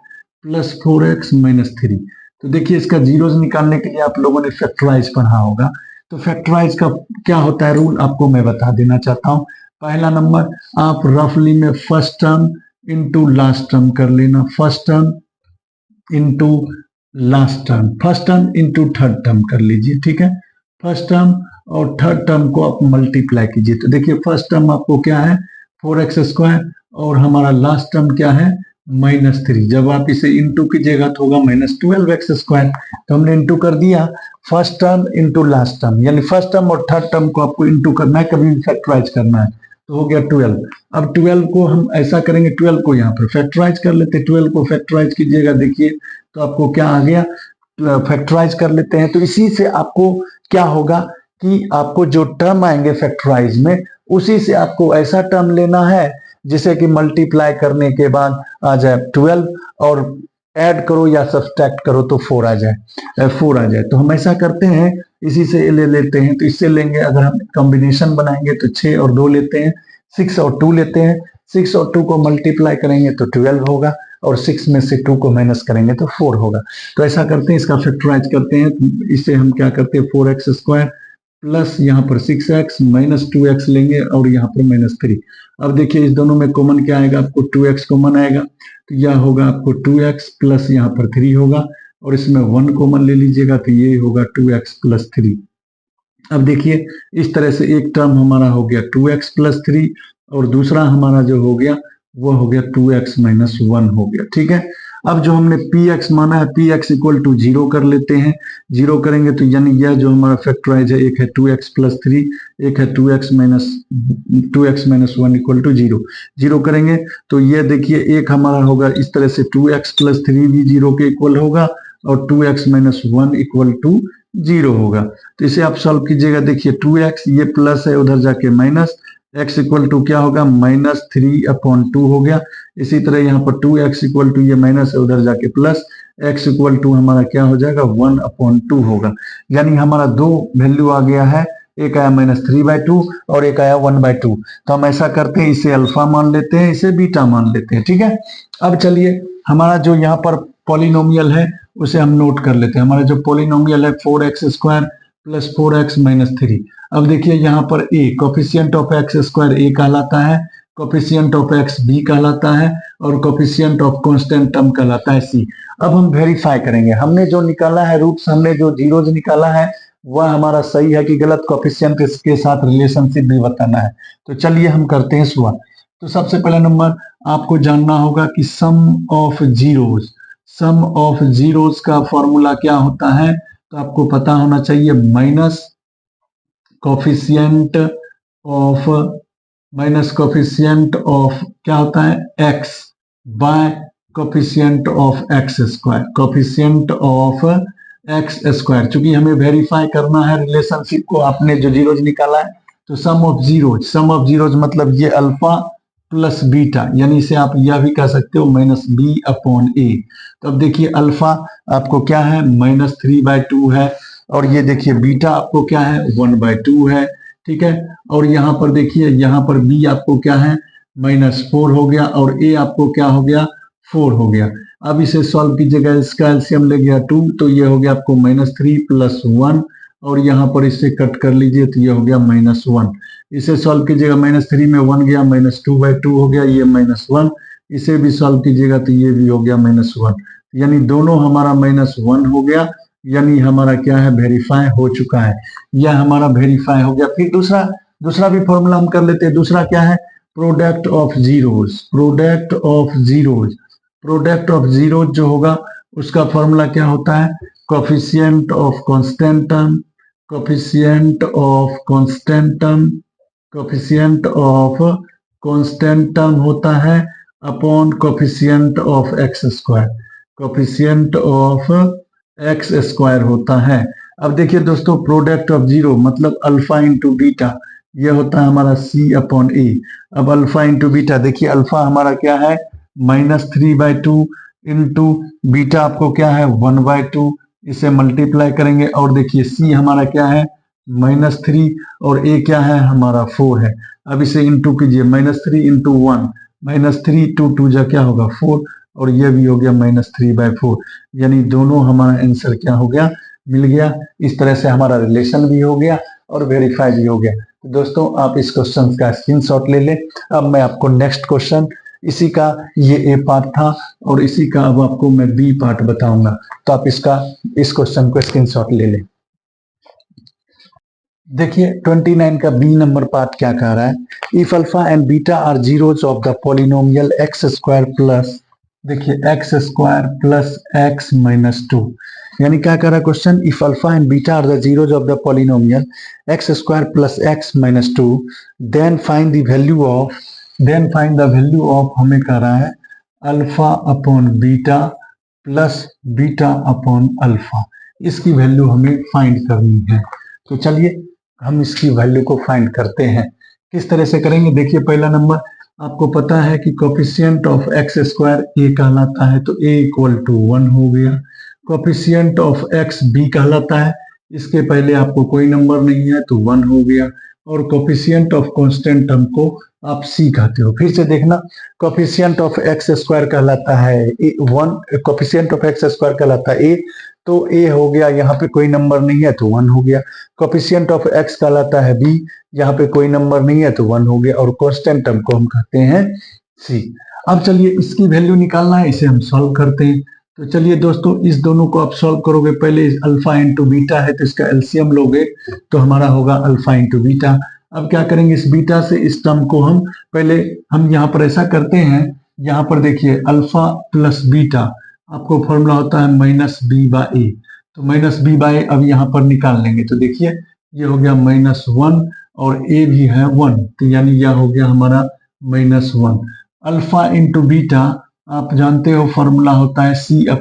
प्लस 4x माइनस 3। तो देखिए इसका जीरोज निकालने के लिए आप लोगों ने फैक्टराइज पढ़ा होगा, तो फैक्टराइज का क्या होता है रूल आपको मैं बता देना चाहता हूँ। पहला नंबर आप रफली में first term into last term कर लेना, first term into last term, first term into third term कर लीजिए। ठीक है, फर्स्ट टर्म और थर्ड टर्म को आप मल्टीप्लाई कीजिए। तो देखिए फर्स्ट टर्म आपको क्या है 4x² और हमारा लास्ट टर्म क्या है माइनस 3। जब आप इसे इंटू कीजिएगा तो होगा माइनस 12x²। तो हमने इंटू कर दिया first term into last term, यानी फर्स्ट टर्म और थर्ड टर्म को आपको इंटू करना है, कभी भी फैक्टराइज करना है। तो हो गया 12। अब 12 को हम ऐसा करेंगे, 12 को यहाँ पर फैक्टराइज कर लेते हैं। 12 को फैक्टराइज कीजिएगा देखिए तो आपको क्या आ गया, फैक्टराइज कर लेते हैं। तो इसी से आपको क्या होगा कि आपको जो टर्म आएंगे फैक्टराइज में उसी से आपको ऐसा टर्म लेना है जिसे कि मल्टीप्लाई करने के बाद आ जाए 12 और ऐड करो या सब्सट्रैक्ट करो तो 4 आ जाए। तो हम ऐसा करते हैं, इसी से ले लेते हैं। तो इससे लेंगे, अगर हम कॉम्बिनेशन बनाएंगे तो 6 और 2 लेते हैं, 6 और 2 लेते हैं। 6 और 2 को मल्टीप्लाई करेंगे तो 12 होगा और 6 में से 2 को माइनस करेंगे तो 4 होगा। तो ऐसा करते हैं, इसका फैक्टराइज करते हैं। इसे हम क्या करते हैं 4x² प्लस यहाँ पर 6x माइनस 2x लेंगे और यहाँ पर माइनस 3। अब देखिए इस दोनों में कॉमन क्या आएगा, आपको 2x कॉमन आएगा तो यह होगा आपको 2x प्लस यहाँ पर 3 होगा और इसमें 1 कॉमन ले लीजिएगा तो ये होगा 2x प्लस 3। अब देखिए इस तरह से एक टर्म हमारा हो गया 2x प्लस 3 और दूसरा हमारा जो हो गया वो हो गया 2x माइनस 1 हो गया। ठीक है, अब जो हमने px माना है px इक्वल टू 0 कर लेते हैं। 0 करेंगे तो यानी यह जो हमारा फैक्टराइज है, एक है 2x प्लस 3, एक है 2x माइनस 1 इक्वल टू 0। 0 करेंगे तो ये देखिए एक हमारा होगा इस तरह से 2x प्लस 3 भी 0 के इक्वल होगा और 2x माइनस 1 इक्वल टू 0 होगा। तो इसे आप सॉल्व कीजिएगा, देखिए 2x ये प्लस है उधर जाके माइनस, x इक्वल टू क्या होगा माइनस 3/2 हो गया। इसी तरह यहाँ पर 2x इक्वल टू ये माइनस है उधर जाके प्लस, x इक्वल टू हमारा क्या हो जाएगा 1/2 होगा। यानी हमारा दो वैल्यू आ गया है, एक आया माइनस 3/2 और एक आया 1/2। तो हम ऐसा करते हैं, इसे अल्फा मान लेते हैं, इसे बीटा मान लेते हैं। ठीक है, अब चलिए हमारा जो यहाँ पर पॉलिनोमियल है उसे हम नोट कर लेते हैं। हमारा जो पॉलिनोमियल है 4x² प्लस 4x माइनस 3। अब देखिए यहाँ पर a coefficient of x² a कहलाता है, कोफिशिएंट ऑफ x b कहलाता है और कोफिशिएंट ऑफ कांस्टेंट टर्म कहलाता है c। अब हम वेरीफाई करेंगे, हमने जो निकाला है रूट्स, हमने जो जीरोज निकाला है वह हमारा सही है कि गलत, कोफिशिएंट के साथ रिलेशनशिप भी बताना है। तो चलिए हम करते हैं शुरुआत। तो सबसे पहला नंबर आपको जानना होगा कि सम ऑफ जीरोज का फॉर्मूला क्या होता है। तो आपको पता होना चाहिए माइनस कोफिशिएंट ऑफ क्या होता है x bye coefficient of x square. चूंकि हमें वेरीफाई करना है रिलेशनशिप को, आपने जो जीरोज निकाला है, तो सम ऑफ जीरोज मतलब ये अल्फा प्लस बीटा, यानी इसे आप यह भी कह सकते हो माइनस बी अपॉन ए। तो अब देखिए अल्फा आपको क्या है -3/2 है, और ये देखिए बीटा आपको क्या है 1/2 है, ठीक है। और यहाँ पर देखिए, यहाँ पर बी आपको क्या है -4 हो गया, और ए आपको क्या हो गया 4 हो गया। अब इसे सॉल्व कीजिएगा, इसका एलसीएम ले गया 2, तो ये हो गया आपको -3 + 1, और यहाँ पर इसे कट कर लीजिए तो ये हो गया -1। इसे सॉल्व कीजिएगा, -3 में 1 गया, -2/2 हो गया, ये -1। इसे भी सॉल्व कीजिएगा तो ये भी हो गया -1, यानी दोनों हमारा -1 हो गया, यानी हमारा क्या है वेरीफाई हो चुका है, यह हमारा वेरीफाई हो गया। फिर दूसरा भी फॉर्मूला हम कर लेते हैं। दूसरा क्या है प्रोडक्ट ऑफ जीरोज जो होगा उसका फॉर्मूला क्या होता है कोफिशिएंट ऑफ कांस्टेंट टर्म होता है upon coefficient of x square होता है। अब देखिए दोस्तों, प्रोडक्ट ऑफ जीरो मतलब अल्फा इंटू बीटा, ये होता है हमारा C/A। अब अल्फा इंटू बीटा, देखिए अल्फा हमारा क्या है -3/2 इंटू बीटा आपको क्या है 1/2, इसे मल्टीप्लाई करेंगे, और देखिए C हमारा क्या है -3 और A क्या है हमारा 4 है। अब इसे इंटू कीजिए, -3 इंटू 1, -3 2 2 जा क्या होगा 4, और ये भी हो गया -3/4, यानी दोनों हमारा आंसर क्या हो गया मिल गया। इस तरह से हमारा रिलेशन भी हो गया और वेरीफाई भी हो गया। तो दोस्तों आप इस क्वेश्चन का स्क्रीनशॉट ले लें। अब मैं आपको नेक्स्ट क्वेश्चन, इसी का ये ए पार्ट था और इसी का अब आपको मैं बी पार्ट बताऊंगा, तो आप इस क्वेश्चन को स्क्रीनशॉट ले लें। देखिए 29 का बी नंबर पार्ट क्या कह रहा है, if alpha and beta are zeros of the polynomial X square plus, देखिए X square plus X minus 2, यानी क्या कह रहा है question, if alpha and beta are the zeros of the polynomial X square plus X minus 2, then find the value of हमें कह रहा है alpha upon beta plus beta upon alpha, इसकी वैल्यू हमें फाइंड करनी है। तो चलिए हम इसकी वैल्यू को फाइंड करते हैं। किस तरह से करेंगे, देखिए पहला नंबर आपको पता है कि कोफिशिएंट ऑफ एक्स स्क्वायर ए कहलाता है, तो a = 1 हो गया। कोफिशिएंट ऑफ एक्स बी कहलाता है, इसके पहले आपको कोई नंबर नहीं है तो 1 हो गया। और कोफिशिएंट ऑफ कांस्टेंट टर्म को आप सी कहते हो। फिर से देखना, कोफिशिएंट ऑफ एक्स स्क्वायर कहलाता है 1, कोफिशिएंट ऑफ एक्स स्क्वायर कहलाता है ए, तो ए हो गया, यहाँ पे कोई नंबर नहीं है तो 1 हो गया। कोफिशिएंट ऑफ एक्स कहलाता है बी, यहाँ पे कोई नंबर नहीं है तो 1 हो गया, और कांस्टेंट टर्म को हम कहते हैं सी। अब चलिए इसकी वैल्यू निकालना है, इसे हम सॉल्व करते हैं। तो चलिए दोस्तों इस दोनों को आप सॉल्व करोगे, पहले अल्फा इंटू बीटा है तो इसका एलसीएम लोगे तो हमारा होगा अल्फा इंटू बीटा। अब क्या करेंगे, इस बीटा से इस टर्म को हम यहाँ पर ऐसा करते हैं, यहाँ पर देखिए अल्फा प्लस बीटा आपको फॉर्मूला होता है -b/a, तो -b/a अब यहाँ पर निकाल लेंगे, तो देखिए ये हो गया -1 और a भी है 1, तो यानी यह हो गया हमारा -1। अल्फा इंटू बीटा आप जानते हो फॉर्मूला होता है C/A,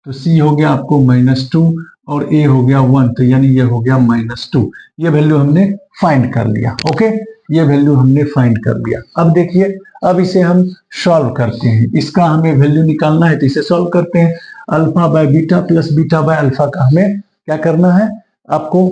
तो C हो गया आपको -2 और A हो गया 1, तो यानी ये हो गया -2। ये वैल्यू हमने फाइंड कर लिया। ओके, ये वैल्यू हमने फाइंड कर लिया। अब देखिए, अब इसे हम सॉल्व करते हैं, इसका हमें वैल्यू निकालना है तो इसे सॉल्व करते हैं। Alpha by beta plus beta by alpha का हमें क्या करना है, आपको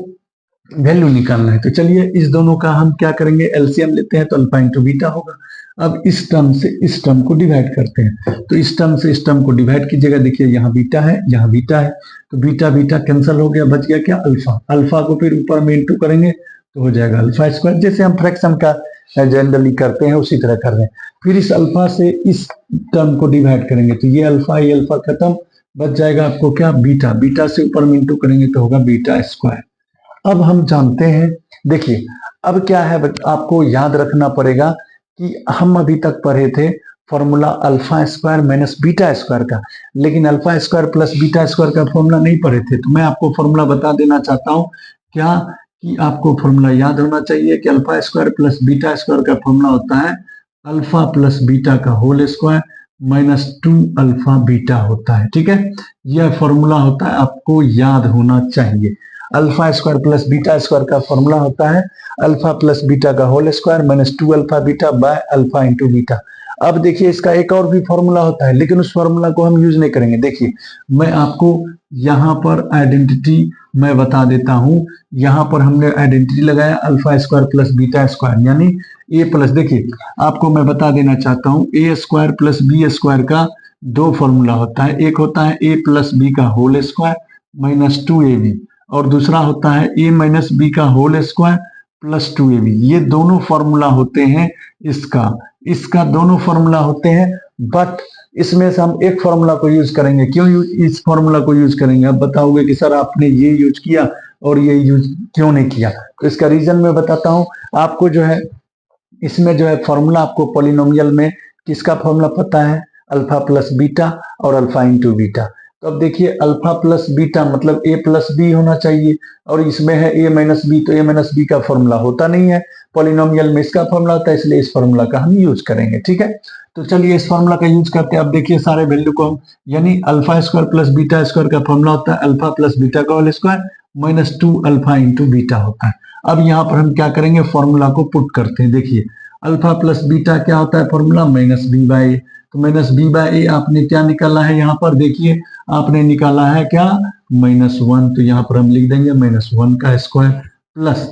वैल्यू निकालना है। तो चलिए इस दोनों का हम क्या करेंगे, एलसीएम लेते हैं तो अल्फा इंटू बीटा होगा। अब इस टर्म से इस टर्म को डिवाइड करते हैं, तो इस टर्म से इस टर्म को डिवाइड कीजिएगा, देखिए यहाँ बीटा है यहाँ बीटा है, तो बीटा बीटा कैंसिल हो गया, बच गया क्या अल्फा। अल्फा को फिर ऊपर में इंटू करेंगे तो हो जाएगा अल्फा स्क्वायर, जैसे हम फ्रैक्शन का जनरली करते हैं उसी तरह कर रहे हैं। फिर इस अल्फा से इस टर्म को डिवाइड करेंगे तो ये अल्फा खत्म, बच जाएगा आपको क्या बीटा, बीटा से ऊपर में इंटू करेंगे तो होगा बीटा स्क्वायर। अब हम जानते हैं, देखिए अब क्या है आपको याद रखना पड़ेगा कि हम अभी तक पढ़े थे formula alpha square minus beta square का, लेकिन alpha square plus beta square का फॉर्मूला नहीं पढ़े थे। तो मैं आपको फॉर्मूला बता देना चाहता हूँ क्या, कि आपको फॉर्मूला याद होना चाहिए कि alpha square plus beta square का फॉर्मूला होता है अल्फा प्लस बीटा का whole square minus 2 alpha beta होता है। ठीक है, यह फॉर्मूला होता है, आपको याद होना चाहिए। Alpha square plus beta square का फॉर्मूला होता है अल्फा प्लस बीटा का whole square minus 2 alpha beta by alpha into beta. अब देखिए इसका एक और भी फॉर्मूला होता है, लेकिन उस फॉर्मूला को हम यूज नहीं करेंगे। देखिए मैं आपको यहाँ पर आइडेंटिटी मैं बता देता हूं। यहाँ पर हमने आइडेंटिटी लगाया alpha square plus beta square यानी ए प्लस, देखिए आपको मैं बता देना चाहता हूं ए स्क्वायर प्लस बी स्क्वायर का दो फॉर्मूला होता है। एक होता है ए प्लस बी का होल स्क्वायर माइनस 2ab, और दूसरा होता है ए माइनस बी का होल स्क्वायर प्लस 2ab। ये दोनों फॉर्मूला होते हैं इसका दोनों फॉर्मूला होते हैं, बट इसमें से हम एक फॉर्मूला को यूज करेंगे। क्यों इस फॉर्मूला को यूज करेंगे? अब बताओगे कि सर आपने ये यूज किया और ये यूज क्यों नहीं किया, तो इसका रीजन मैं बताता हूं आपको। जो है इसमें जो है फॉर्मूला आपको पॉलिनोमियल में किसका फॉर्मूला पता है, अल्फा प्लस बीटा और अल्फा इंटू बीटा। तो अब देखिए अल्फा प्लस बीटा मतलब ए प्लस बी होना चाहिए, और इसमें है ए माइनस बी, तो ए माइनस बी का फॉर्मूला होता नहीं है। पॉलिनोमियल में इसका फॉर्मूला होता है, इसलिए इस फॉर्मूला का हम यूज करेंगे। ठीक है, तो चलिए इस फॉर्मूला का यूज करते हैं। अब देखिए सारे वैल्यू को हम, यानी alpha square plus beta square का फॉर्मूला होता है अल्फा प्लस बीटा का whole square minus 2 alpha into beta होता है। अब यहाँ पर हम क्या करेंगे, फॉर्मूला को पुट करते हैं। देखिए अल्फा प्लस बीटा क्या होता है फॉर्मूला, माइनस बी बाई ए। तो माइनस बी बाई ए आपने क्या निकाला है, यहाँ पर देखिए आपने निकाला है क्या, -1। तो यहाँ पर हम लिख देंगे -1 का स्क्वायर प्लस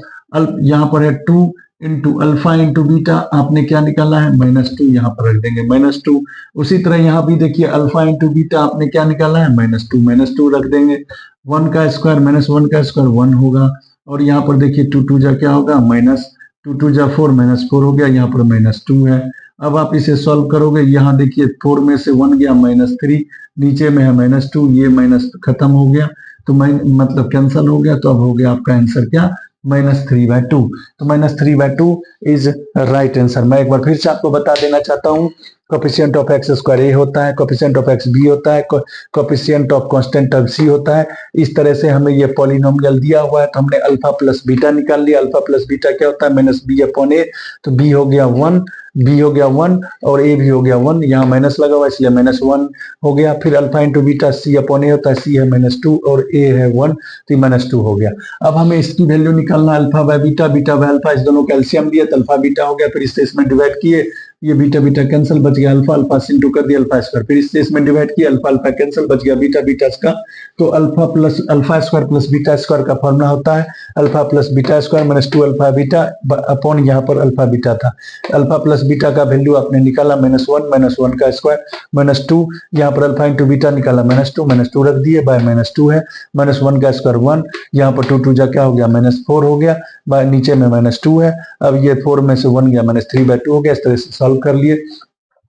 यहाँ पर है 2 इंटू अल्फा इंटू बीटा, आपने क्या निकाला है -2, यहाँ पर रख देंगे -2। उसी तरह यहाँ भी देखिए अल्फा इंटू बीटा आपने क्या निकाला है -2 रख देंगे। 1 का स्क्वायर -1 का स्क्वायर 1 होगा, और यहाँ पर देखिए 2 2 जा क्या होगा, -2 2 जा 4 -4 हो गया, यहाँ पर -2 है। अब आप इसे सॉल्व करोगे, यहाँ देखिए 4 में से 1 गया -3, नीचे में है -2, ये माइनस खत्म हो गया, तो मतलब कैंसिल हो गया। तो अब हो गया आपका आंसर क्या, -3/2। तो -3/2 इज राइट आंसर। मैं एक बार फिर से आपको बता देना चाहता हूँ, कोफिशिएंट ऑफ एक्स स्क्वायर ए होता है, कोफिशिएंट ऑफ एक्स बी होता है, कोफिशिएंट ऑफ कांस्टेंट ऑफ सी होता है। इस तरह से हमें ये पॉलिनोमियल दिया हुआ है, तो हमने अल्फा प्लस बीटा निकाल लिया। अल्फा प्लस बीटा क्या होता है, -b/a। तो b हो गया 1, b हो गया 1 और a भी हो गया 1, यहाँ माइनस लगा हुआ इसलिए -1 हो गया। फिर अल्फा इंटू बीटा c/a होता है, c है -2 और a है 1, तो -2 हो गया। अब हमें इसकी वैल्यू निकालना है alpha by beta, beta by alpha, इस दोनों का एलसीएम दिया तो अल्फा बीटा हो गया। फिर इससे इसमें डिवाइड किए, ये बीटा बीटा कैंसिल, बच गया अल्फा, अल्फा से इंटू कर दिया अल्फा स्क्वायर, फिर इससे इसमें डिवाइड किया, अल्फा अल्फा कैंसिल, बच गया बीटा बीटा का। तो alpha square plus beta square का फॉर्मूला होता है alpha plus beta square -2 alpha beta upon यहाँ पर अल्फा बीटा था। अल्फा प्लस बीटा का वैल्यू आपने निकाला -1 का स्क्वायर -2, यहाँ पर अल्फा इंटू बीटा निकाला -2 रख दिए, बाय -2 है, -1 का स्क्वायर 1, यहाँ पर 2 2 जा क्या हो गया, -4 हो गया, बाय नीचे में -2 है। अब ये 4 में से 1 गया, -3/2 हो गया। इस तरह से सॉल्व कर लिए।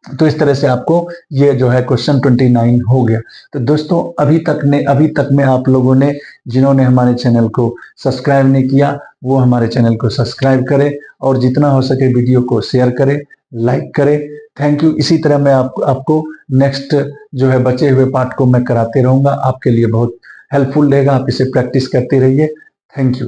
तो इस तरह से आपको ये जो है क्वेश्चन 29 हो गया। तो दोस्तों अभी तक में आप लोगों ने जिन्होंने हमारे चैनल को सब्सक्राइब नहीं किया, वो हमारे चैनल को सब्सक्राइब करें, और जितना हो सके वीडियो को शेयर करें, लाइक करें। Thank you. इसी तरह मैं आपको नेक्स्ट जो है बचे हुए पार्ट को मैं कराते रहूंगा, आपके लिए बहुत हेल्पफुल रहेगा। आप इसे प्रैक्टिस करते रहिए। Thank you.